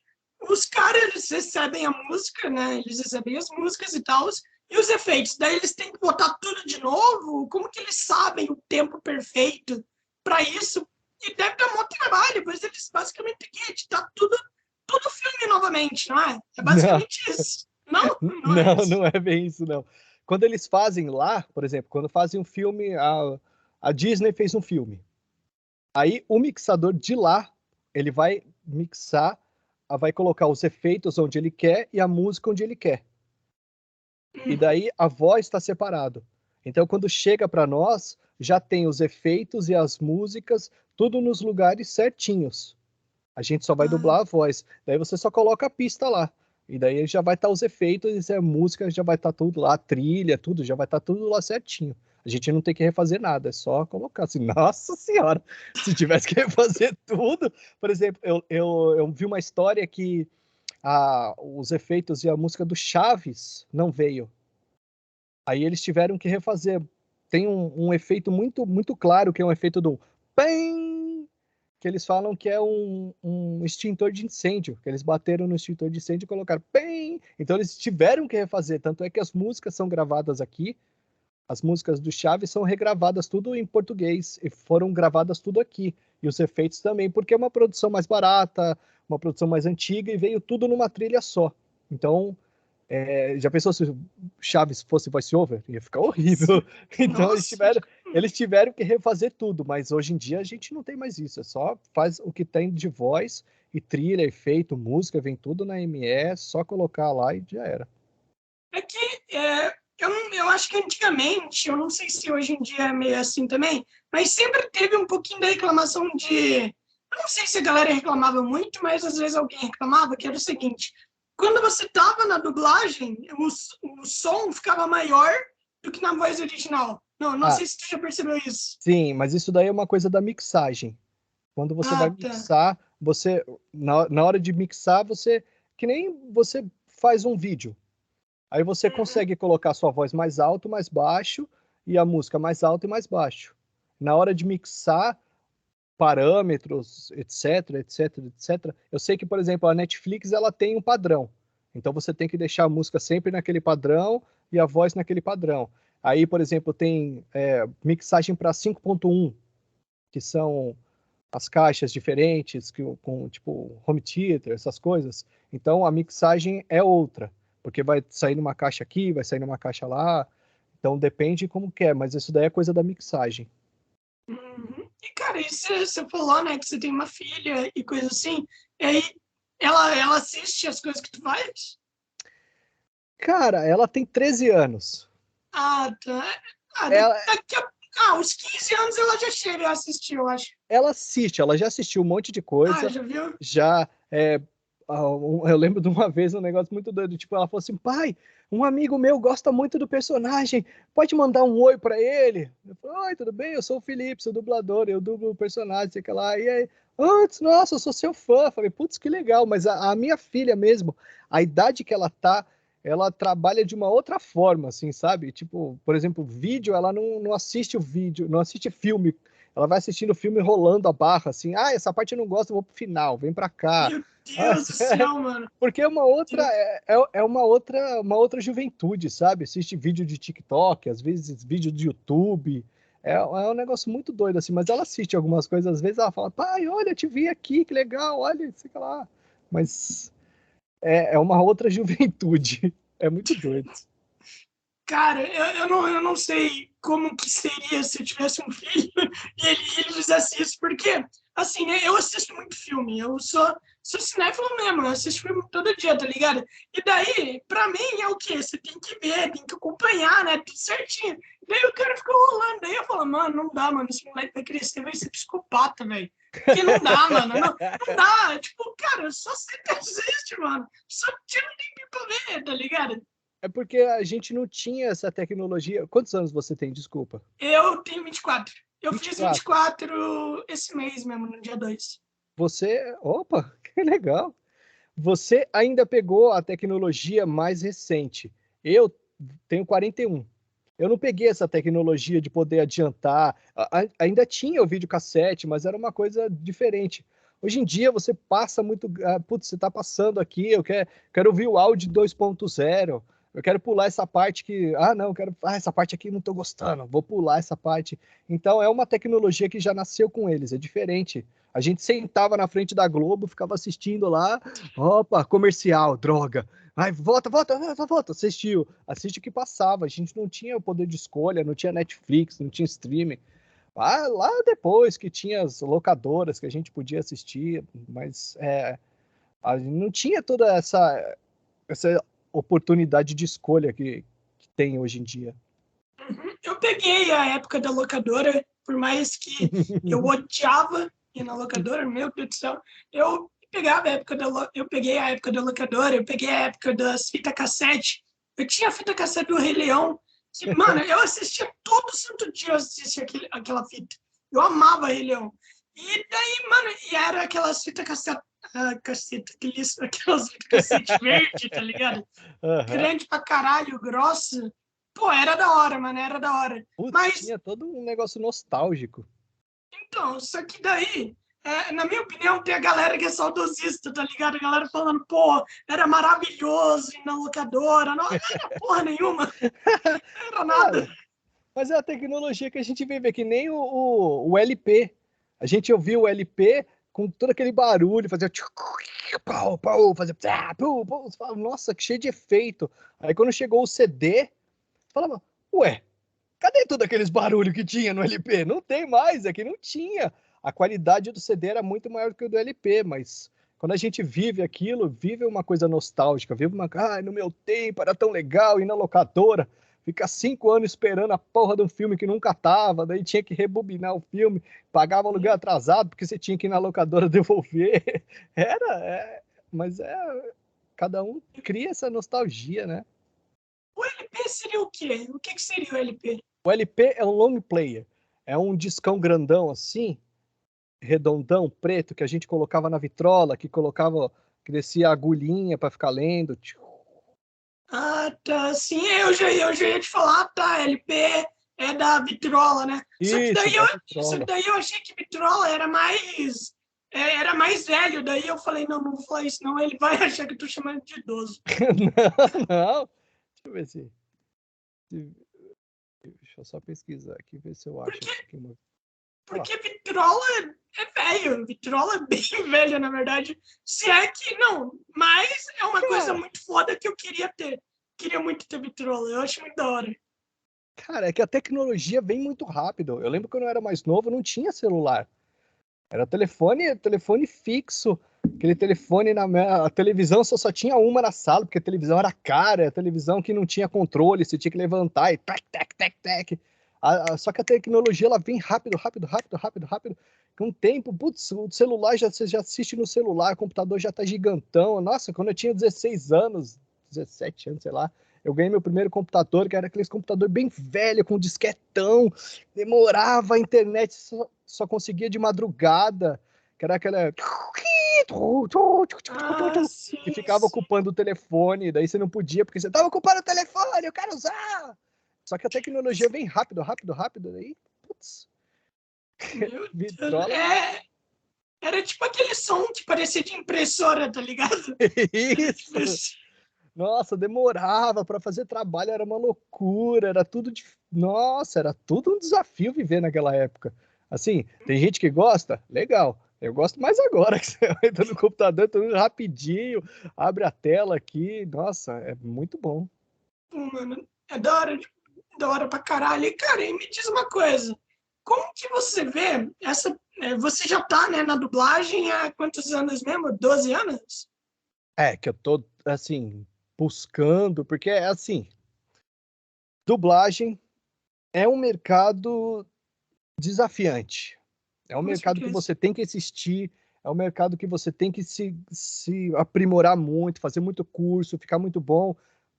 os caras, eles recebem a música, né? Eles recebem as músicas e tal, e os efeitos. Daí eles têm que botar tudo de novo. Como que eles sabem o tempo perfeito para isso? E deve dar muito trabalho, pois eles basicamente têm que editar tudo filme novamente, não é? É Não, basicamente isso. Não, não é não, isso. não é bem isso, não. Quando eles fazem lá, por exemplo, quando fazem um filme, a Disney fez um filme. Aí o mixador de lá, ele vai mixar, vai colocar os efeitos onde ele quer e a música onde ele quer. E daí a voz está separado. Então quando chega para nós, já tem os efeitos e as músicas tudo nos lugares certinhos. A gente só vai dublar a voz. Daí você só coloca a pista lá. E daí já vai estar os efeitos e a música já vai estar tudo lá, a trilha, tudo, já vai estar tudo lá certinho. A gente não tem que refazer nada, é só colocar assim. Nossa Senhora, se tivesse que refazer tudo. Por exemplo, eu vi uma história que os efeitos e a música do Chaves não veio. Aí eles tiveram que refazer. Tem um efeito muito, muito claro, que é um efeito do PEM, que eles falam que é um extintor de incêndio, que eles bateram no extintor de incêndio e colocaram PEM. Então eles tiveram que refazer. Tanto é que as músicas são gravadas aqui, as músicas do Chaves são regravadas tudo em português e foram gravadas tudo aqui. E os efeitos também, porque é uma produção mais barata, uma produção mais antiga e veio tudo numa trilha só. Então, já pensou se o Chaves fosse voice-over? Ia ficar horrível. Então Nossa, eles tiveram que refazer tudo, mas hoje em dia a gente não tem mais isso. É só faz o que tem de voz e trilha, efeito, música, vem tudo na ME, só colocar lá e já era. é que eu acho que antigamente, eu não sei se hoje em dia é meio assim também, mas sempre teve um pouquinho da reclamação de. Eu não sei se a galera reclamava muito, mas às vezes alguém reclamava, que era o seguinte: quando você tava na dublagem, o som ficava maior do que na voz original. Não, não Ah, sei se tu já percebeu isso. sim, mas isso daí é uma coisa da mixagem. Quando você vai Ah, tá. mixar, você na hora de mixar, você que nem você faz um vídeo. Aí você Uhum. consegue colocar a sua voz mais alto, mais baixo e a música mais alto e mais baixo. Na hora de mixar parâmetros, etc, etc, etc. Eu sei que, por exemplo, a Netflix ela tem um padrão. Então você tem que deixar a música sempre naquele padrão e a voz naquele padrão. Aí, por exemplo, tem mixagem para 5.1, que são as caixas diferentes, com tipo home theater, essas coisas. Então a mixagem é outra, porque vai sair numa caixa aqui, vai sair numa caixa lá. Então depende como que é, mas isso daí é coisa da mixagem. Uhum. E, cara, e você falou, né, que você tem uma filha e coisa assim, e aí ela assiste as coisas que tu faz? Cara, ela tem 13 anos. Ah, tá. Ah, Ela, daqui a... uns 15 anos ela já chega a assistir, eu acho. ela assiste, ela já assistiu um monte de Ah, coisa, já viu? já eu lembro de uma vez um negócio muito doido, tipo, ela falou assim, pai, um amigo meu gosta muito do personagem, pode mandar um oi pra ele? Eu falei, oi, tudo bem? Eu sou o Felipe, sou dublador, eu dublo o personagem, sei que lá, e aí, antes, nossa, eu sou seu fã, falei, putz, que legal, mas a minha filha mesmo, a idade que ela tá, ela trabalha de uma outra forma, assim, sabe? Tipo, por exemplo, vídeo, ela não assiste o vídeo, não assiste filme. Ela vai assistindo o filme rolando a barra, assim, essa parte eu não gosto, eu vou pro final, vem pra cá. Meu Ah, Deus do céu, mano. porque é uma outra, uma outra juventude, sabe? Assiste vídeo de TikTok, às vezes vídeo de YouTube. É um negócio muito doido, assim, mas ela assiste algumas coisas, às vezes ela fala, pai, olha, eu te vi aqui, que legal, olha, sei lá. Mas é uma outra juventude. É muito doido. Cara, eu não sei como que seria se eu tivesse um filho e ele fizesse isso, porque, assim, né, eu assisto muito filme, sou cinéfilo mesmo, eu assisto filme todo dia, tá ligado? E daí, pra mim, é o quê? Você tem que ver, tem que acompanhar, né, tudo certinho. Daí o cara fica rolando, daí eu falo, mano, não dá, mano, esse moleque vai crescer, vai ser psicopata, velho. Porque não dá, mano, não dá. Tipo, cara, só você que assiste, mano. Só tira um tempinho pra ver, tá ligado? É porque a gente não tinha essa tecnologia. Quantos anos você tem? Desculpa. Eu tenho 24. Eu fiz 24. 24 esse mês mesmo, no dia 2. Você. Opa, que legal. Você ainda pegou a tecnologia mais recente. Eu tenho 41. Eu não peguei essa tecnologia de poder adiantar. Ainda tinha o videocassete, mas era uma coisa diferente. Hoje em dia você passa muito. Putz, você está passando aqui, eu quero ouvir o áudio 2.0. Eu quero pular essa parte que. Não, eu quero. Essa parte aqui não estou gostando, vou pular essa parte. Então é uma tecnologia que já nasceu com eles, é diferente. A gente sentava na frente da Globo, ficava assistindo lá. Opa, comercial, droga. Ai, volta, assistiu. Assiste o que passava. A gente não tinha o poder de escolha, não tinha Netflix, não tinha streaming. Lá depois que tinha as locadoras que a gente podia assistir, mas não tinha toda essa oportunidade de escolha que tem hoje em dia. Eu peguei a época da locadora, por mais que eu odiava ir na locadora, meu Deus do céu. Eu eu peguei a época da locadora, eu peguei a época das fitas cassete. Eu tinha a fita cassete do Rei Leão, que, mano, eu assistia todo santo dia, eu assistia aquela fita. Eu amava Rei Leão. E daí, mano, e era aquelas fitas cassete, aquelas fitas cassete verde, tá ligado? Grande pra caralho, grossa. Pô, era da hora, mano, era da hora. Putz, Mas, tinha todo um negócio nostálgico. então, só que daí, na minha opinião, tem a galera que é saudosista, tá ligado? A galera falando, pô, era maravilhoso ir na locadora. Não era porra nenhuma, não era nada. Mas é a tecnologia que a gente vive, é que nem o LP. A gente ouvia o LP com todo aquele barulho, fazia pau, pau, fazia pau, pau, você fala, nossa, que cheio de efeito. Aí quando chegou o CD, você falava, ué, cadê todos aqueles barulhos que tinha no LP? Não tem mais, é que não tinha. A qualidade do CD era muito maior que o do LP, mas quando a gente vive aquilo, vive uma coisa nostálgica, vive uma, no meu tempo era tão legal ir na locadora, ficar 5 anos esperando a porra de um filme que nunca tava, daí tinha que rebobinar o filme, pagava aluguel atrasado porque você tinha que ir na locadora devolver. Mas cada um cria essa nostalgia, né? O LP seria o quê? O que seria o LP? O LP é um long player, é um discão grandão assim, redondão, preto, que a gente colocava na vitrola, que descia a agulhinha para ficar lendo. Ah, tá. Sim, eu já ia te falar, tá. LP é da vitrola, né? Isso, da vitrola. Daí eu achei que vitrola era mais velho. Daí eu falei, não vou falar isso, não. Ele vai achar que eu tô chamando de idoso. Não. Deixa eu ver deixa eu só pesquisar aqui, ver se eu acho Porque, aqui. porque vitrola é velho. Vitrola é bem velho, na verdade. Se é que não. Mas é uma coisa muito foda que eu queria ter. Queria muito ter vitrola. Eu acho muito da hora. Cara, é que a tecnologia vem muito rápido. Eu lembro que quando eu era mais novo, não tinha celular. Era telefone fixo. Aquele telefone a televisão só tinha uma na sala, porque a televisão era cara, a televisão que não tinha controle, você tinha que levantar e tac, tac, tac, tac. Só que a tecnologia ela vem rápido, rápido, rápido, rápido, rápido. Com o tempo, putz, o celular você já assiste no celular, o computador já tá gigantão. Nossa, quando eu tinha 16 anos, 17 anos, sei lá, eu ganhei meu primeiro computador, que era aquele computador bem velho, com disquetão, demorava a internet, só conseguia de madrugada, que era aquela Sim, e ficava sim. ocupando o telefone, daí você não podia, porque você estava ocupando o telefone, eu quero usar. Só que a tecnologia vem rápido, rápido, rápido, daí, putz, Meu Deus. vitrola. Era tipo aquele som que parecia de impressora, tá ligado? Era tipo Isso! isso. Nossa, demorava para fazer trabalho, era uma loucura, era tudo Nossa, era tudo um desafio viver naquela época. Assim, tem gente que gosta? Legal. Eu gosto mais agora, que você entra no computador, tudo rapidinho, abre a tela aqui. Nossa, é muito bom. Pô, mano, é da hora pra caralho. E, cara, e me diz uma coisa. Como que você vê você já tá, né, na dublagem há quantos anos mesmo? 12 anos? É, que eu tô, assim, buscando, porque é assim, dublagem é um mercado desafiante. É um Com mercado que certeza. você tem que assistir, é um mercado que você tem que se aprimorar muito, fazer muito curso, ficar muito bom,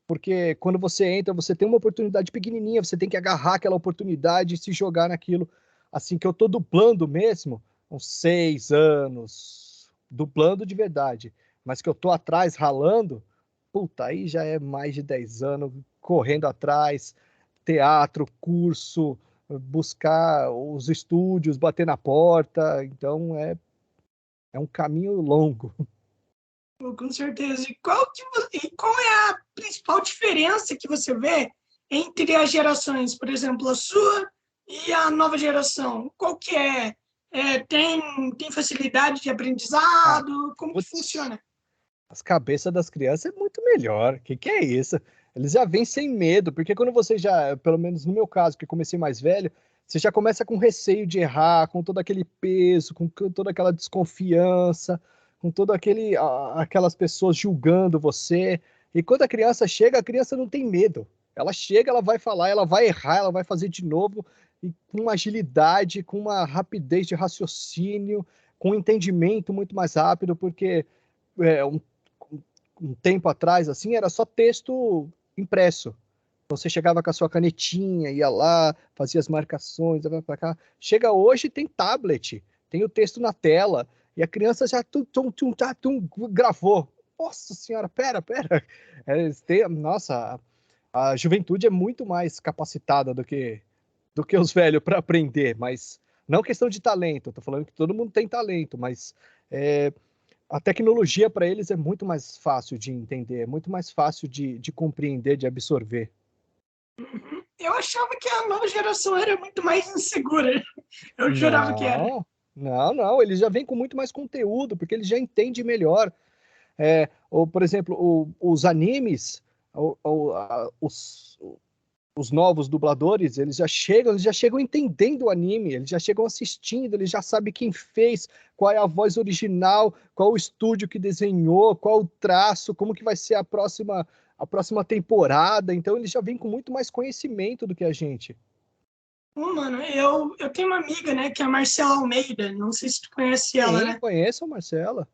Porque quando você entra, você tem uma oportunidade pequenininha, você tem que agarrar aquela oportunidade e se jogar naquilo. Assim que eu tô dublando mesmo, uns 6 anos, dublando de verdade. Mas que eu tô atrás, ralando, puta, aí já é mais de 10 anos, correndo atrás, teatro, curso, buscar os estúdios, bater na porta. Então é um caminho longo. Pô, com certeza. E qual é a principal diferença que você vê entre as gerações, por exemplo, a sua e a nova geração? Qual que é? Tem facilidade de Ah, aprendizado? Como que putz, funciona? as cabeças das crianças é muito melhor. O que é isso? Eles já vêm sem medo, porque quando você já, pelo menos no meu caso, que comecei mais velho, você já começa com receio de errar, com todo aquele peso, com toda aquela desconfiança, com todo aquelas pessoas julgando você. E quando a criança não tem medo. Ela chega, ela vai falar, ela vai errar, ela vai fazer de novo, e com uma agilidade, com uma rapidez de raciocínio, com um entendimento muito mais rápido, porque é, um tempo atrás, assim, era só texto impresso. Então você chegava com a sua canetinha, ia lá, fazia as marcações, vai para cá. Chega hoje, tem tablet, tem o texto na tela, e a criança já gravou. Nossa senhora, pera. Nossa, a juventude é muito mais capacitada do que os velhos para aprender, mas não questão de talento, tô falando que todo mundo tem talento, mas é, a tecnologia para eles é muito mais fácil de entender, é muito mais fácil de compreender, de absorver. Uhum. Eu achava que a nova geração era muito mais insegura. Eu jurava que era. Não, não, eles já vêm com muito mais conteúdo, porque eles já entendem melhor. Ou, por exemplo, os animes, os novos dubladores, eles já chegam entendendo o anime, eles já chegam assistindo, eles já sabem quem fez, qual é a voz original, qual o estúdio que desenhou, qual o traço, como que vai ser a próxima temporada. Então eles já vêm com muito mais conhecimento do que a gente. Pô, mano, eu tenho uma amiga, né, que é a Marcela Almeida. Não sei se tu conhece ela, Sim, né? conheço, Marcela.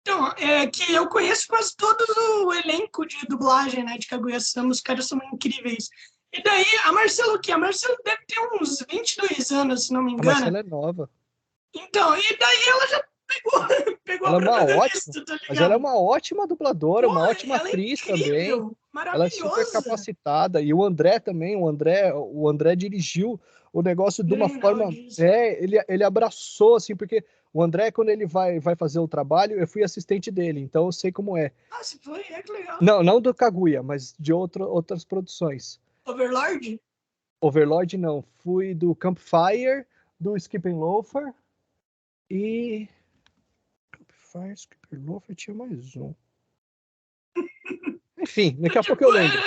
Então, é que eu conheço quase todo o elenco de dublagem, né, de Kaguya-sama, os caras são incríveis. E daí, a Marcela, o quê? A Marcela deve ter uns 22 anos, se não me A engano. Marcela é nova. Então, e daí ela já pegou a Ela é uma ótima, protagonista, tá mas ela é ligado? uma ótima dubladora, Pô, uma ótima ela é atriz também. incrível, Ela é super maravilhosa. capacitada. E o André também, o André dirigiu o negócio de uma Grande forma. Aldis. Ele abraçou, assim, porque o André, quando ele vai fazer o trabalho, eu fui assistente dele, então eu sei como é. Ah, se foi? É que legal. Não, não do Kaguya, mas de outras produções. Overlord? Overlord não, fui do Campfire, do Skip and Loafer e. Campfire, Skip and Loafer tinha mais um. Enfim, daqui a pouco Tipo, eu lembro.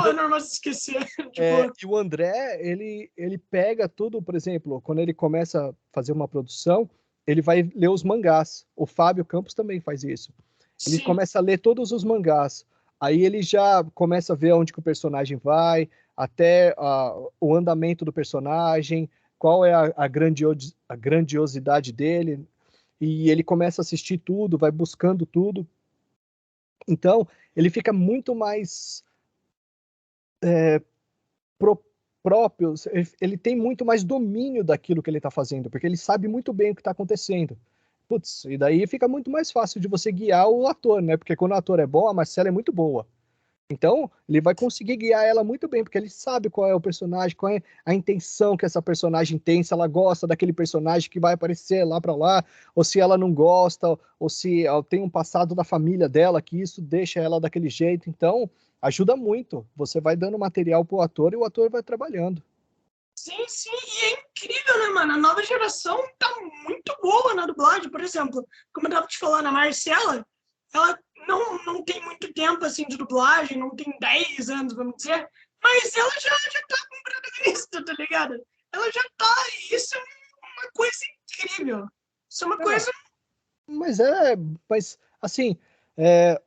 é normal se esquecer. Tipo, E o André, ele pega tudo, por exemplo, quando ele começa a fazer uma produção, ele vai ler os mangás. O Fábio Campos também faz isso. Ele sim. começa a ler todos os mangás. Aí ele já começa a ver onde que o personagem vai, até o andamento do personagem, qual é a grandiosidade dele. E ele começa a assistir tudo, vai buscando tudo. Então, ele fica muito mais pro- próprio, ele tem muito mais domínio daquilo que ele está fazendo, porque ele sabe muito bem o que está acontecendo. Putz, e daí fica muito mais fácil de você guiar o ator, né? Porque quando o ator é bom, a Marcela é muito boa. Então, ele vai conseguir guiar ela muito bem, porque ele sabe qual é o personagem, qual é a intenção que essa personagem tem, se ela gosta daquele personagem que vai aparecer lá para lá, ou se ela não gosta, ou se tem um passado da família dela que isso deixa ela daquele jeito. Então, ajuda muito. Você vai dando material pro ator e o ator vai trabalhando. Sim, sim, e é incrível, né, mano? A nova geração tá muito boa na dublagem, por exemplo, como eu tava te falando, a Marcela, ela não tem muito tempo, assim, de dublagem, não tem 10 anos, vamos dizer, mas ela já tá com protagonista, tá ligado? Ela já tá, e isso é uma coisa incrível. Isso é uma Ah, coisa, mas mas assim, é,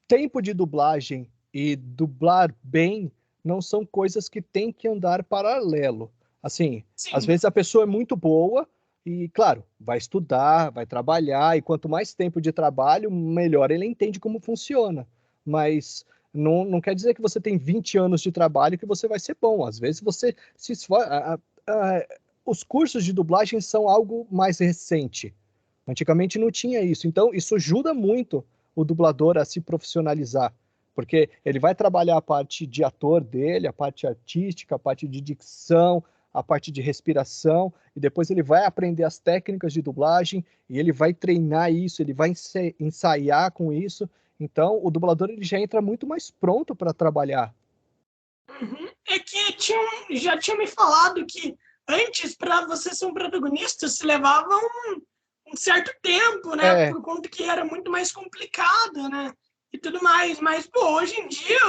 tempo de dublagem e dublar bem não são coisas que têm que andar paralelo. Assim, às sim, vezes a pessoa é muito boa e, claro, vai estudar, vai trabalhar, e quanto mais tempo de trabalho, melhor ele entende como funciona. Mas Não quer dizer que você tem 20 anos de trabalho que você vai ser bom. Às vezes você se esforça. Os cursos de dublagem são algo mais recente. Antigamente não tinha isso. Então, isso ajuda muito o dublador a se profissionalizar. Porque ele vai trabalhar a parte de ator dele, a parte artística, a parte de dicção, a parte de respiração, e depois ele vai aprender as técnicas de dublagem, e ele vai treinar isso, ele vai ensaiar com isso. Então, o dublador ele já entra muito mais pronto para trabalhar. Uhum. É que já tinha me falado que antes, para você ser um protagonista, se levava um certo tempo, né? É, Por conta que era muito mais complicado, né? E tudo mais. Mas, pô, hoje em dia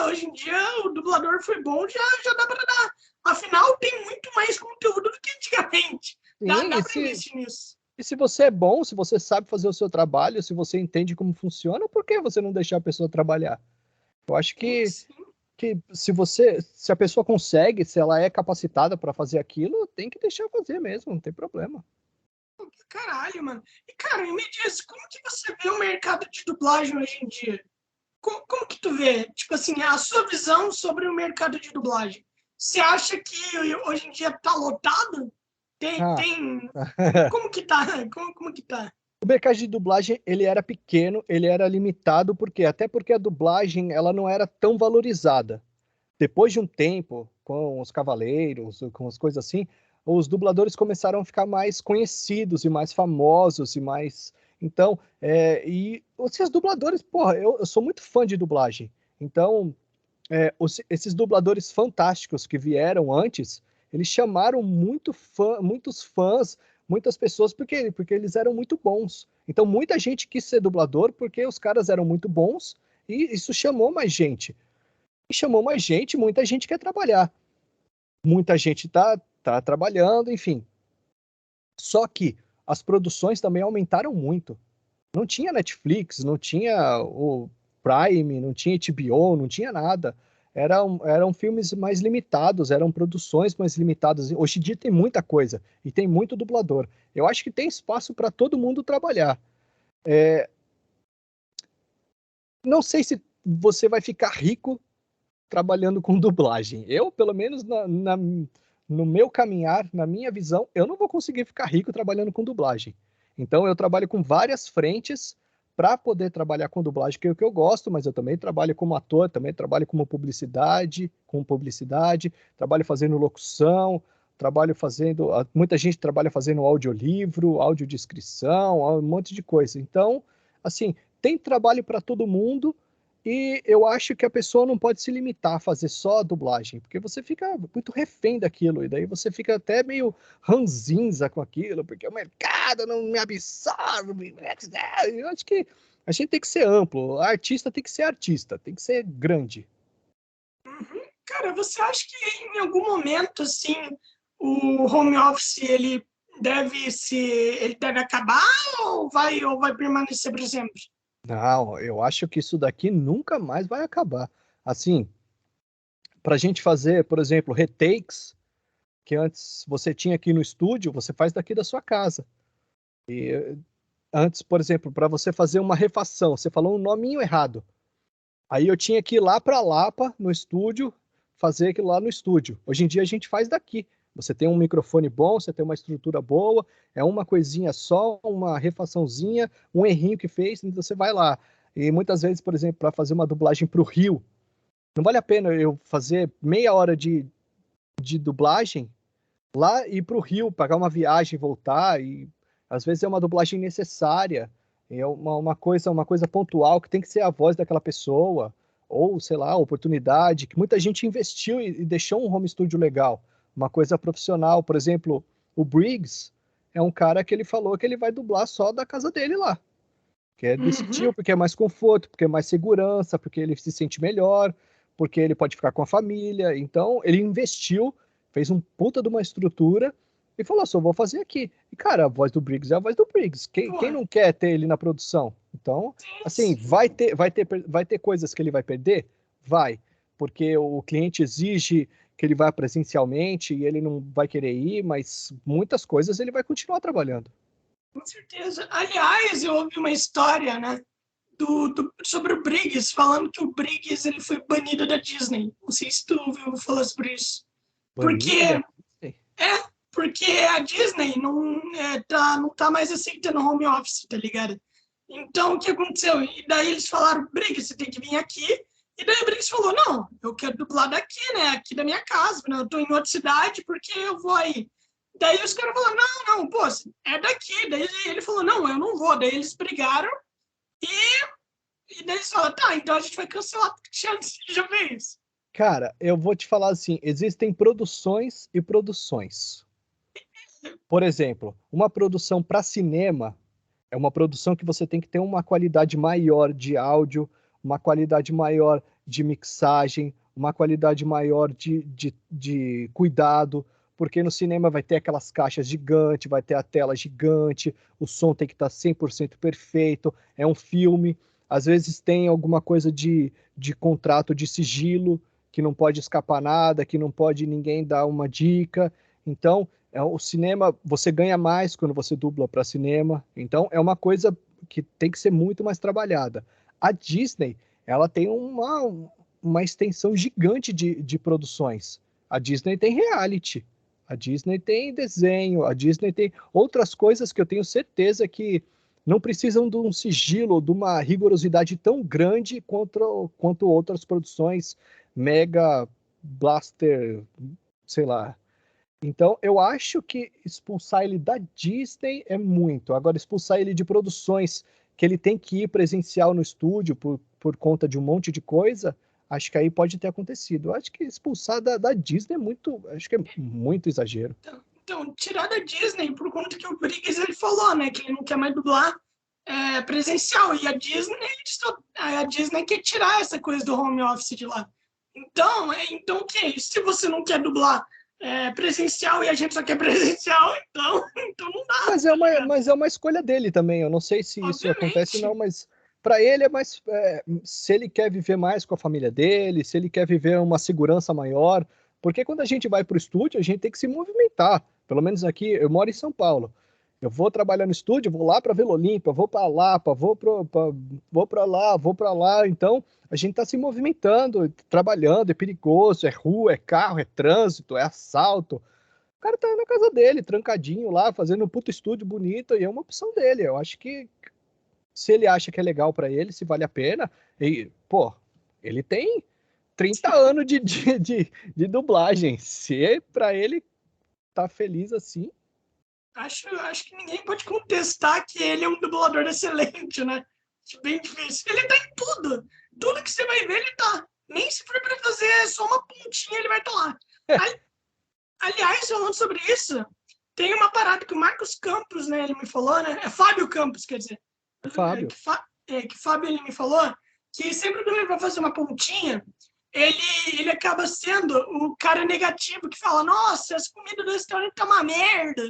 o dublador foi bom, já dá para dar. Afinal, tem muito mais conteúdo do que antigamente. Dá, sim, dá para investir nisso. e se você é bom, se você sabe fazer o seu trabalho, se você entende como funciona, por que você não deixar a pessoa trabalhar? Eu acho Sim, sim. que se a pessoa consegue, se ela é capacitada para fazer aquilo, tem que deixar fazer mesmo, não tem problema. Caralho, mano. E, cara, me diz, como que você vê o mercado de dublagem hoje em dia? Como que tu vê? Tipo assim, a sua visão sobre o mercado de dublagem. Você acha que hoje em dia tá lotado? Ah, Tem... Como que tá? Como que tá? o mercado de dublagem, ele era pequeno, ele era limitado, por quê? Até porque a dublagem, ela não era tão valorizada. Depois de um tempo, com os Cavaleiros, com as coisas assim, os dubladores começaram a ficar mais conhecidos e mais famosos e mais... Então, e esses dubladores, porra, eu sou muito fã de dublagem. Então, esses dubladores fantásticos que vieram antes, eles chamaram muitos fãs, muitas pessoas, porque eles eram muito bons. Então, muita gente quis ser dublador porque os caras eram muito bons e isso chamou mais gente. E chamou mais gente, muita gente quer trabalhar. Muita gente tá trabalhando, enfim. Só que as produções também aumentaram muito. Não tinha Netflix, não tinha o Prime, não tinha HBO, não tinha nada. Eram filmes mais limitados, eram produções mais limitadas. Hoje em dia tem muita coisa e tem muito dublador. Eu acho que tem espaço para todo mundo trabalhar. Não sei se você vai ficar rico trabalhando com dublagem. Eu, pelo menos no meu caminhar, na minha visão, eu não vou conseguir ficar rico trabalhando com dublagem. Então, eu trabalho com várias frentes para poder trabalhar com dublagem, que é o que eu gosto, mas eu também trabalho como ator, também trabalho com publicidade, trabalho fazendo locução, trabalho fazendo. Muita gente trabalha fazendo audiolivro, audiodescrição, um monte de coisa. Então, assim, tem trabalho para todo mundo. E eu acho que a pessoa não pode se limitar a fazer só a dublagem, porque você fica muito refém daquilo, e daí você fica até meio ranzinza com aquilo, porque o mercado não me absorve. Eu acho que a gente tem que ser amplo, a artista tem que ser artista, tem que ser grande. Uhum. Cara, você acha que em algum momento, assim, o home office ele deve acabar ou vai permanecer para sempre? Não, eu acho que isso daqui nunca mais vai acabar. Assim, para a gente fazer, por exemplo, retakes, que antes você tinha aqui no estúdio, você faz daqui da sua casa. E antes, por exemplo, para você fazer uma refação, você falou um nominho errado. Aí eu tinha que ir lá para Lapa, no estúdio, fazer aquilo lá no estúdio. Hoje em dia a gente faz daqui. Você tem um microfone bom, você tem uma estrutura boa, é uma coisinha só, uma refaçãozinha, um errinho que fez, então você vai lá. E muitas vezes, por exemplo, para fazer uma dublagem para o Rio, não vale a pena eu fazer meia hora de dublagem lá e ir para o Rio, pagar uma viagem, voltar, e às vezes é uma dublagem necessária, é uma coisa pontual que tem que ser a voz daquela pessoa, ou sei lá, oportunidade, que muita gente investiu e deixou um home studio legal, uma coisa profissional. Por exemplo, o Briggs é um cara que ele falou que ele vai dublar só da casa dele lá, que é desse Uhum. tipo, porque é mais conforto, porque é mais segurança, porque ele se sente melhor, porque ele pode ficar com a família. Então, ele investiu, fez um puta de uma estrutura e falou: só vou fazer aqui. E, cara, a voz do Briggs é a voz do Briggs. Quem Pô, não quer ter ele na produção? Então, sim, assim, sim. vai ter coisas que ele vai perder? Vai, porque o cliente exige que ele vá presencialmente e ele não vai querer ir, mas muitas coisas ele vai continuar trabalhando. Com certeza. Aliás, eu ouvi uma história, né, sobre o Briggs, falando que o Briggs ele foi banido da Disney. Não sei se tu ouviu falar sobre isso. Banido da Porque Disney? porque a Disney não tá mais aceitando home office, tá ligado? Então, o que aconteceu? E daí eles falaram, Briggs, você tem que vir aqui. E daí o Briggs falou, não, eu quero dublar daqui, né? Aqui da minha casa. Né? Eu tô em outra cidade, porque eu vou aí. Daí os caras falaram, não, pô, é daqui. Daí ele falou, não, eu não vou. Daí eles brigaram e daí eles falaram, tá, então a gente vai cancelar, porque já fez. Cara, eu vou te falar assim, existem produções e produções. Por exemplo, uma produção para cinema é uma produção que você tem que ter uma qualidade maior de áudio, uma qualidade maior de mixagem, uma qualidade maior de cuidado, porque no cinema vai ter aquelas caixas gigantes, vai ter a tela gigante, o som tem que estar 100% perfeito, é um filme, às vezes tem alguma coisa de contrato de sigilo, que não pode escapar nada, que não pode ninguém dar uma dica, então o cinema, você ganha mais quando você dubla para cinema, então é uma coisa que tem que ser muito mais trabalhada. A Disney, ela tem uma extensão gigante de produções. A Disney tem reality, a Disney tem desenho, a Disney tem outras coisas que eu tenho certeza que não precisam de um sigilo, de uma rigorosidade tão grande quanto outras produções mega blaster, sei lá. Então, eu acho que expulsar ele da Disney é muito. Agora, expulsar ele de produções que ele tem que ir presencial no estúdio por conta de um monte de coisa, acho que aí pode ter acontecido. Eu acho que expulsar da Disney é muito, acho que é muito exagero. Então, tirar da Disney por conta que o Briggs ele falou, né, que ele não quer mais dublar presencial. E a Disney quer tirar essa coisa do home office de lá. Então o que é isso? Se você não quer dublar presencial e a gente só quer presencial, então não dá. Mas é uma escolha dele também. Eu não sei se isso acontece, Obviamente. não, mas para ele é mais. Se ele quer viver mais com a família dele, se ele quer viver uma segurança maior. Porque quando a gente vai para o estúdio, a gente tem que se movimentar. Pelo menos aqui, eu moro em São Paulo. Eu vou trabalhar no estúdio, vou lá para Vila Olímpia, vou para Lapa, vou para lá, vou para lá. Então, a gente está se movimentando, trabalhando, é perigoso, é rua, é carro, é trânsito, é assalto. O cara tá na casa dele, trancadinho lá, fazendo um puto estúdio bonito, e é uma opção dele. Eu acho que se ele acha que é legal pra ele, se vale a pena, e, pô, ele tem 30 anos de dublagem. Se pra ele tá feliz assim. Acho que ninguém pode contestar que ele é um dublador excelente, né? Acho bem difícil. Ele tá em tudo. Tudo que você vai ver, ele tá. Nem se for para fazer só uma pontinha, ele vai estar lá. Aliás, falando sobre isso, tem uma parada que o Marcos Campos, né, ele me falou, né? É Fábio Campos, quer dizer. Fábio. Que Fábio ele me falou que sempre que ele vai fazer uma pontinha, ele acaba sendo o cara negativo que fala: Nossa, as comidas do restaurante tá uma merda.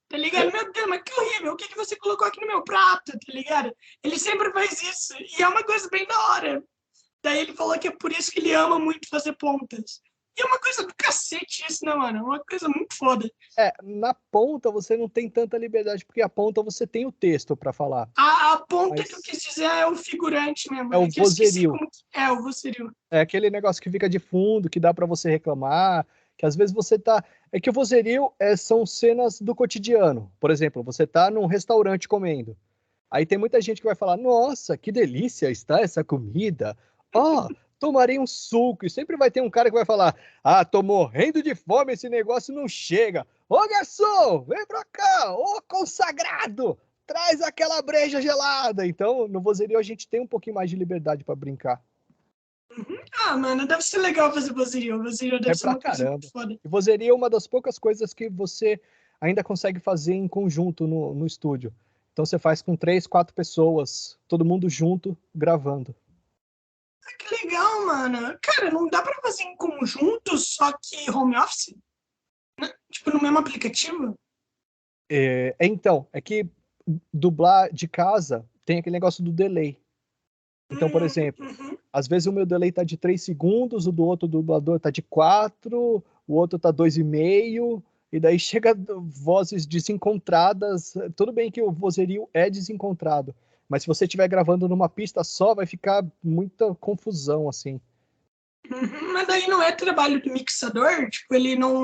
Tá ligado? Meu Deus, mas que horrível. O que você colocou aqui no meu prato? Tá ligado? Ele sempre faz isso. E é uma coisa bem da hora. Daí ele falou que é por isso que ele ama muito fazer pontas. E é uma coisa do cacete isso, né, mano? É uma coisa muito foda. Na ponta você não tem tanta liberdade, porque a ponta você tem o texto pra falar. A ponta Mas que eu quis dizer é o figurante mesmo. é o É que eu esqueci vozerio. como que é o vozerio. É aquele negócio que fica de fundo, que dá para você reclamar, que às vezes você tá. É que o vozerio são cenas do cotidiano. Por exemplo, você tá num restaurante comendo. Aí tem muita gente que vai falar: Nossa, que delícia está essa comida. Ó, tomarei um suco. E sempre vai ter um cara que vai falar: Ah, tô morrendo de fome, esse negócio não chega. Ô garçom, vem pra cá. Ô consagrado, traz aquela breja gelada. Então, no vozerio a gente tem um pouquinho mais de liberdade para brincar. Mano, deve ser legal fazer vozerio. Vozerio É deve ser pra uma coisa muito caramba. foda. E vozeria é uma das poucas coisas que você ainda consegue fazer em conjunto no estúdio. Então você faz com 3, 4 pessoas, todo mundo junto, gravando. Que legal, mano. Cara, não dá pra fazer em conjunto, só que home office? Tipo, no mesmo aplicativo? Então, é que dublar de casa tem aquele negócio do delay. Então, por exemplo, Uhum. às vezes o meu delay tá de 3 segundos, o do outro dublador tá de 4, o outro tá 2,5, e daí chega vozes desencontradas. Tudo bem que o vozerio é desencontrado, Mas se você estiver gravando numa pista só, vai ficar muita confusão, assim. Mas daí não é trabalho do mixador? Tipo, ele não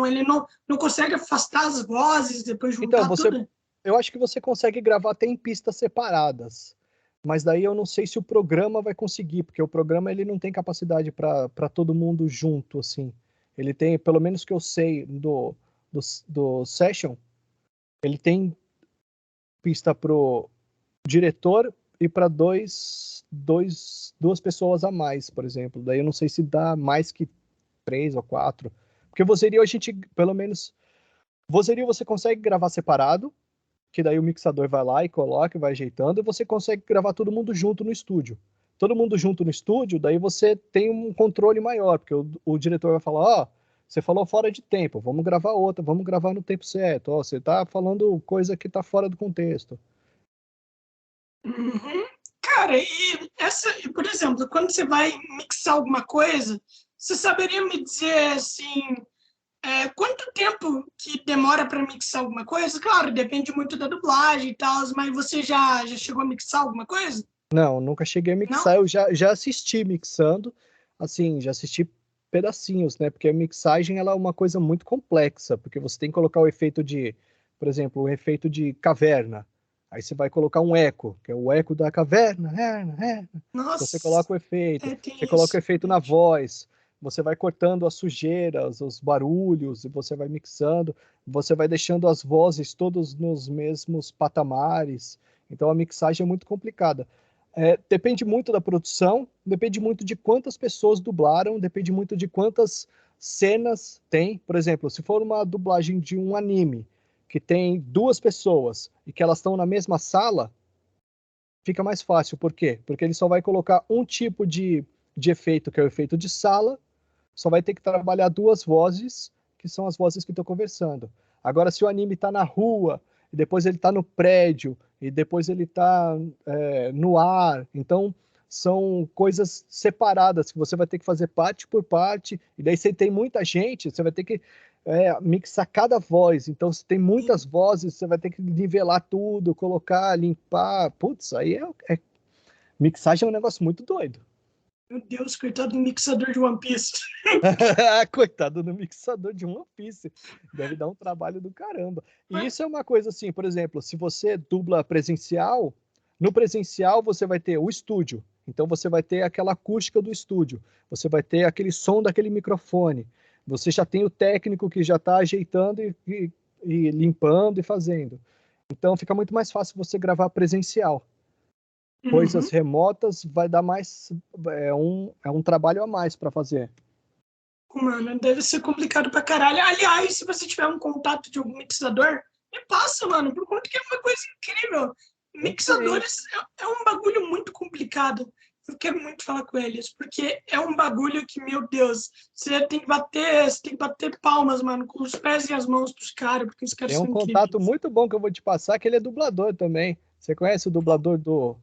consegue afastar as vozes, depois Então, juntar tudo? eu acho que você consegue gravar até em pistas separadas. Mas daí eu não sei se o programa vai conseguir, porque o programa ele não tem capacidade para todo mundo junto, assim. Ele tem, pelo menos que eu sei do Session, ele tem pista pro diretor e para duas pessoas a mais, por exemplo. Daí eu não sei se dá mais que 3 ou 4. Porque vozerio a gente, pelo menos, vozerio você consegue gravar separado, que daí o mixador vai lá e coloca, vai ajeitando, e você consegue gravar todo mundo junto no estúdio. Todo mundo junto no estúdio, daí você tem um controle maior, porque o diretor vai falar, ó, você falou fora de tempo, vamos gravar outra, vamos gravar no tempo certo, ó, você tá falando coisa que tá fora do contexto. Uhum. Cara, por exemplo, quando você vai mixar alguma coisa, você saberia me dizer assim, quanto tempo que demora para mixar alguma coisa? Claro, depende muito da dublagem e tal, mas você já chegou a mixar alguma coisa? Não, nunca cheguei a Não? mixar, eu já assisti mixando, assim, já assisti pedacinhos, né? Porque a mixagem ela é uma coisa muito complexa, porque você tem que colocar o efeito de, por exemplo, o efeito de caverna. Aí você vai colocar um eco, que é o eco da caverna, você Nossa, coloca o efeito, você tem coloca o isso. efeito na voz, você vai cortando as sujeiras, os barulhos, e você vai mixando, você vai deixando as vozes todos nos mesmos patamares. Então a mixagem é muito complicada. Depende muito da produção, depende muito de quantas pessoas dublaram, depende muito de quantas cenas tem. Por exemplo, se for uma dublagem de um anime que tem 2 pessoas e que elas estão na mesma sala, fica mais fácil. Por quê? Porque ele só vai colocar um tipo de efeito, que é o efeito de sala, só vai ter que trabalhar 2 vozes, que são as vozes que estão conversando. Agora, se o anime está na rua, e depois ele está no prédio, e depois ele está no ar, então são coisas separadas, que você vai ter que fazer parte por parte, e daí se tem muita gente, você vai ter que mixar cada voz. Então, se tem muitas vozes, você vai ter que nivelar tudo, colocar, limpar. Putz, aí mixagem é um negócio muito doido. Meu Deus, coitado do mixador de One Piece. Coitado do mixador de One Piece. Deve dar um trabalho do caramba. E Mas, isso é uma coisa assim, por exemplo, se você dubla presencial, no presencial você vai ter o estúdio. Então você vai ter aquela acústica do estúdio. Você vai ter aquele som daquele microfone. Você já tem o técnico que já está ajeitando e limpando e fazendo. Então fica muito mais fácil você gravar presencial. uhum. Coisas remotas vai dar mais. É um trabalho a mais para fazer. Mano, deve ser complicado pra caralho. Aliás, se você tiver um contato de algum mixador, me passa, mano, por conta que é uma coisa incrível. Eu tenho. Mixadores é um bagulho muito complicado. Eu quero muito falar com eles, porque é um bagulho que, meu Deus, você tem que bater palmas, mano, com os pés e as mãos dos caras, porque os caras Tem um são contato incríveis. muito bom que eu vou te passar, que ele é dublador também. Você conhece o dublador do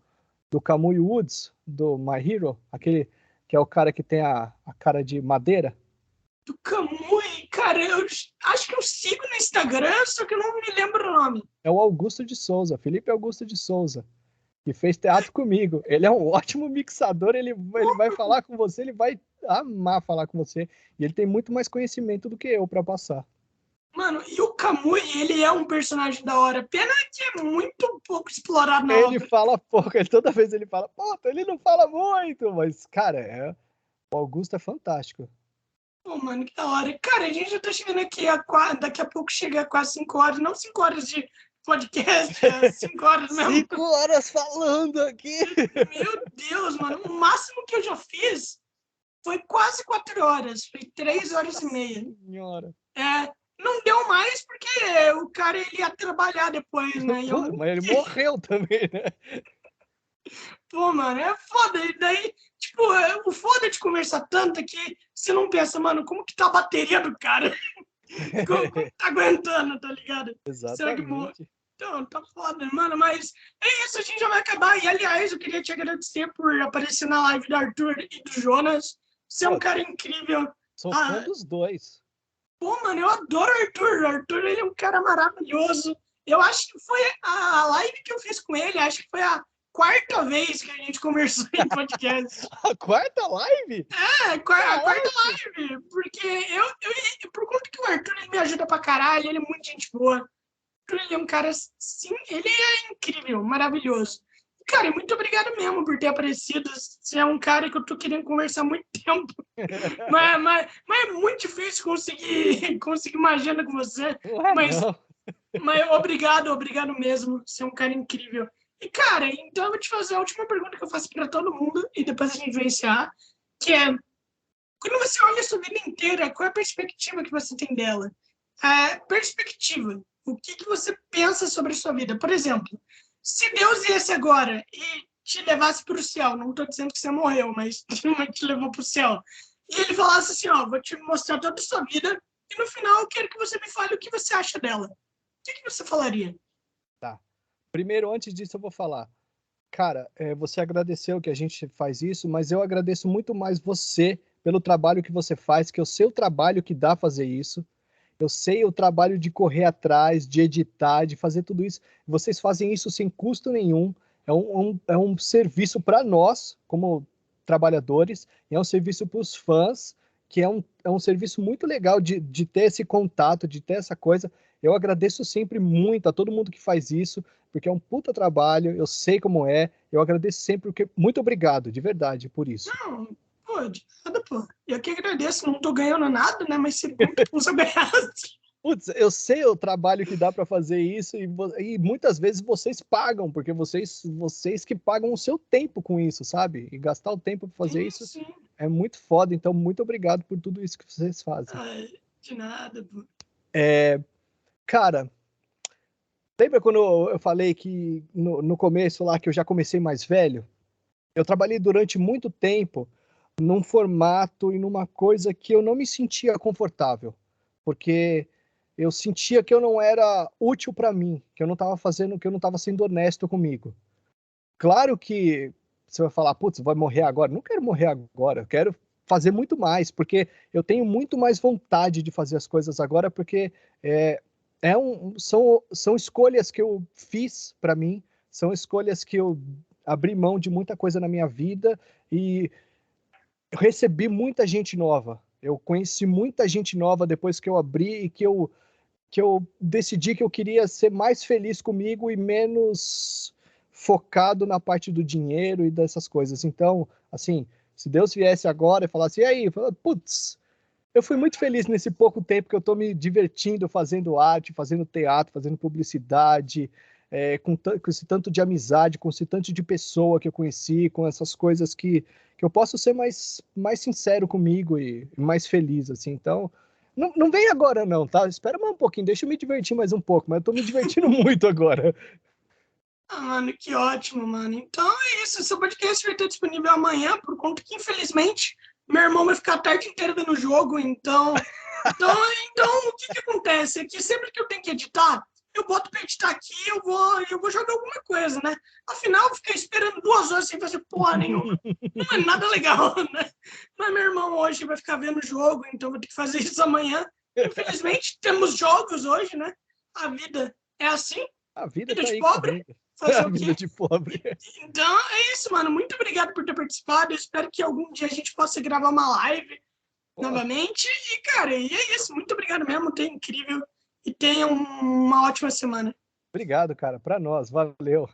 Kamui Woods, do My Hero? Aquele que é o cara que tem a cara de madeira? Do Kamui, cara, eu acho que eu sigo no Instagram, só que eu não me lembro o nome. É o Augusto de Souza, Felipe Augusto de Souza, que fez teatro comigo. Ele é um ótimo mixador, ele vai falar com você, ele vai amar falar com você. E ele tem muito mais conhecimento do que eu para passar. Mano, e o Kamui, ele é um personagem da hora. Pena que é muito pouco explorado na Ele obra. fala pouco, toda vez ele fala, pô, ele não fala muito, mas, cara, o Augusto é fantástico. Pô, mano, que da hora. Cara, a gente já tá chegando aqui, daqui a pouco chega a quase 5 horas. Não 5 horas de podcast, 5 horas mesmo. 5 horas falando aqui. Meu Deus, mano. O máximo que eu já fiz foi quase 4 horas. Foi 3 horas e Nossa meia. senhora. Não deu mais porque o cara ele ia trabalhar depois, né? E eu Pô, não. mas ele morreu também, né? Pô, mano, é foda. E daí, tipo, o foda de conversar tanto é que você não pensa, mano, como que tá a bateria do cara? Como tá aguentando, tá ligado? Será que morre? Exatamente. Então, tá foda, mano, mas é isso, a gente já vai acabar. E, aliás, eu queria te agradecer por aparecer na live do Arthur e do Jonas. Você é um Pô, cara incrível. sou fã Ah, dos dois. pô, mano, eu adoro o Arthur. O Arthur, ele é um cara maravilhoso. Eu acho que foi a live que eu fiz com ele, acho que foi a quarta vez que a gente conversou em podcast. A quarta live? A quarta live. Porque por conta que o Arthur ele me ajuda pra caralho, ele é muito gente boa. O Arthur ele é um cara, sim, ele é incrível, maravilhoso. Cara, muito obrigado mesmo por ter aparecido. Você é um cara que eu tô querendo conversar há muito tempo. mas é muito difícil conseguir uma agenda com você. Mas obrigado mesmo. Você é um cara incrível. E, cara, então eu vou te fazer a última pergunta que eu faço para todo mundo, e depois a gente vai encerrar, que é, quando você olha a sua vida inteira, qual é a perspectiva que você tem dela? A perspectiva. O que você pensa sobre a sua vida? Por exemplo, se Deus viesse agora e te levasse para o céu, não estou dizendo que você morreu, mas te levou para o céu, e ele falasse assim, ó, vou te mostrar toda a sua vida, e no final eu quero que você me fale o que você acha dela. O que você falaria? Tá. Primeiro, antes disso, eu vou falar. Cara, você agradeceu que a gente faz isso, mas eu agradeço muito mais você pelo trabalho que você faz, que eu sei o trabalho que dá fazer isso. Eu sei o trabalho de correr atrás, de editar, de fazer tudo isso. Vocês fazem isso sem custo nenhum. É um serviço para nós, como trabalhadores, e é um serviço para os fãs, que é um serviço muito legal de ter esse contato, de ter essa coisa. Eu agradeço sempre muito a todo mundo que faz isso, porque é um puta trabalho, eu sei como é. Eu agradeço sempre, porque muito obrigado, de verdade, por isso. Não, pô, de nada, pô. Eu que agradeço, não tô ganhando nada, né? Mas seria muito bom se eu ganhasse. Putz, eu sei o trabalho que dá para fazer isso e muitas vezes vocês pagam, porque vocês que pagam o seu tempo com isso, sabe? E gastar o tempo para fazer isso Sim. é muito foda. Então, muito obrigado por tudo isso que vocês fazem. Ai, de nada, pô. Cara, lembra quando eu falei que no começo lá que eu já comecei mais velho? Eu trabalhei durante muito tempo num formato e numa coisa que eu não me sentia confortável, porque eu sentia que eu não era útil para mim, que eu não estava fazendo, que eu não estava sendo honesto comigo. Claro que você vai falar, putz, vai morrer agora? Não quero morrer agora, eu quero fazer muito mais, porque eu tenho muito mais vontade de fazer as coisas agora, porque são escolhas que eu fiz para mim, são escolhas que eu abri mão de muita coisa na minha vida e eu recebi muita gente nova. Eu conheci muita gente nova depois que eu abri e que eu decidi que eu queria ser mais feliz comigo e menos focado na parte do dinheiro e dessas coisas. Então, assim, se Deus viesse agora e falasse, e aí? Putz, eu fui muito feliz nesse pouco tempo que eu estou me divertindo fazendo arte, fazendo teatro, fazendo publicidade, com esse tanto de amizade, com esse tanto de pessoa que eu conheci, com essas coisas que eu posso ser mais sincero comigo e mais feliz, assim. Então, não vem agora não, tá? Espera mais um pouquinho, deixa eu me divertir mais um pouco, mas eu tô me divertindo muito agora. Ah, mano, que ótimo, mano. Então é isso. Seu podcast vai estar disponível amanhã, por conta que, infelizmente, meu irmão vai ficar a tarde inteira vendo o jogo. Então o que acontece? É que sempre que eu tenho que editar, eu boto pra editar aqui e eu vou jogar alguma coisa, né? Afinal, ficar esperando 2 horas sem fazer porra nenhuma não é nada legal, né? Mas meu irmão hoje vai ficar vendo o jogo, então vou ter que fazer isso amanhã. Infelizmente, temos jogos hoje, né? A vida é assim, A vida vida tá de aí pobre. correndo. Fazer A o vida quê? de pobre. Então é isso, mano. Muito obrigado por ter participado. Eu espero que algum dia a gente possa gravar uma live Pô, novamente. E, cara, e é isso. Muito obrigado mesmo. Tá incrível. E tenha uma ótima semana. obrigado, cara, pra nós, valeu.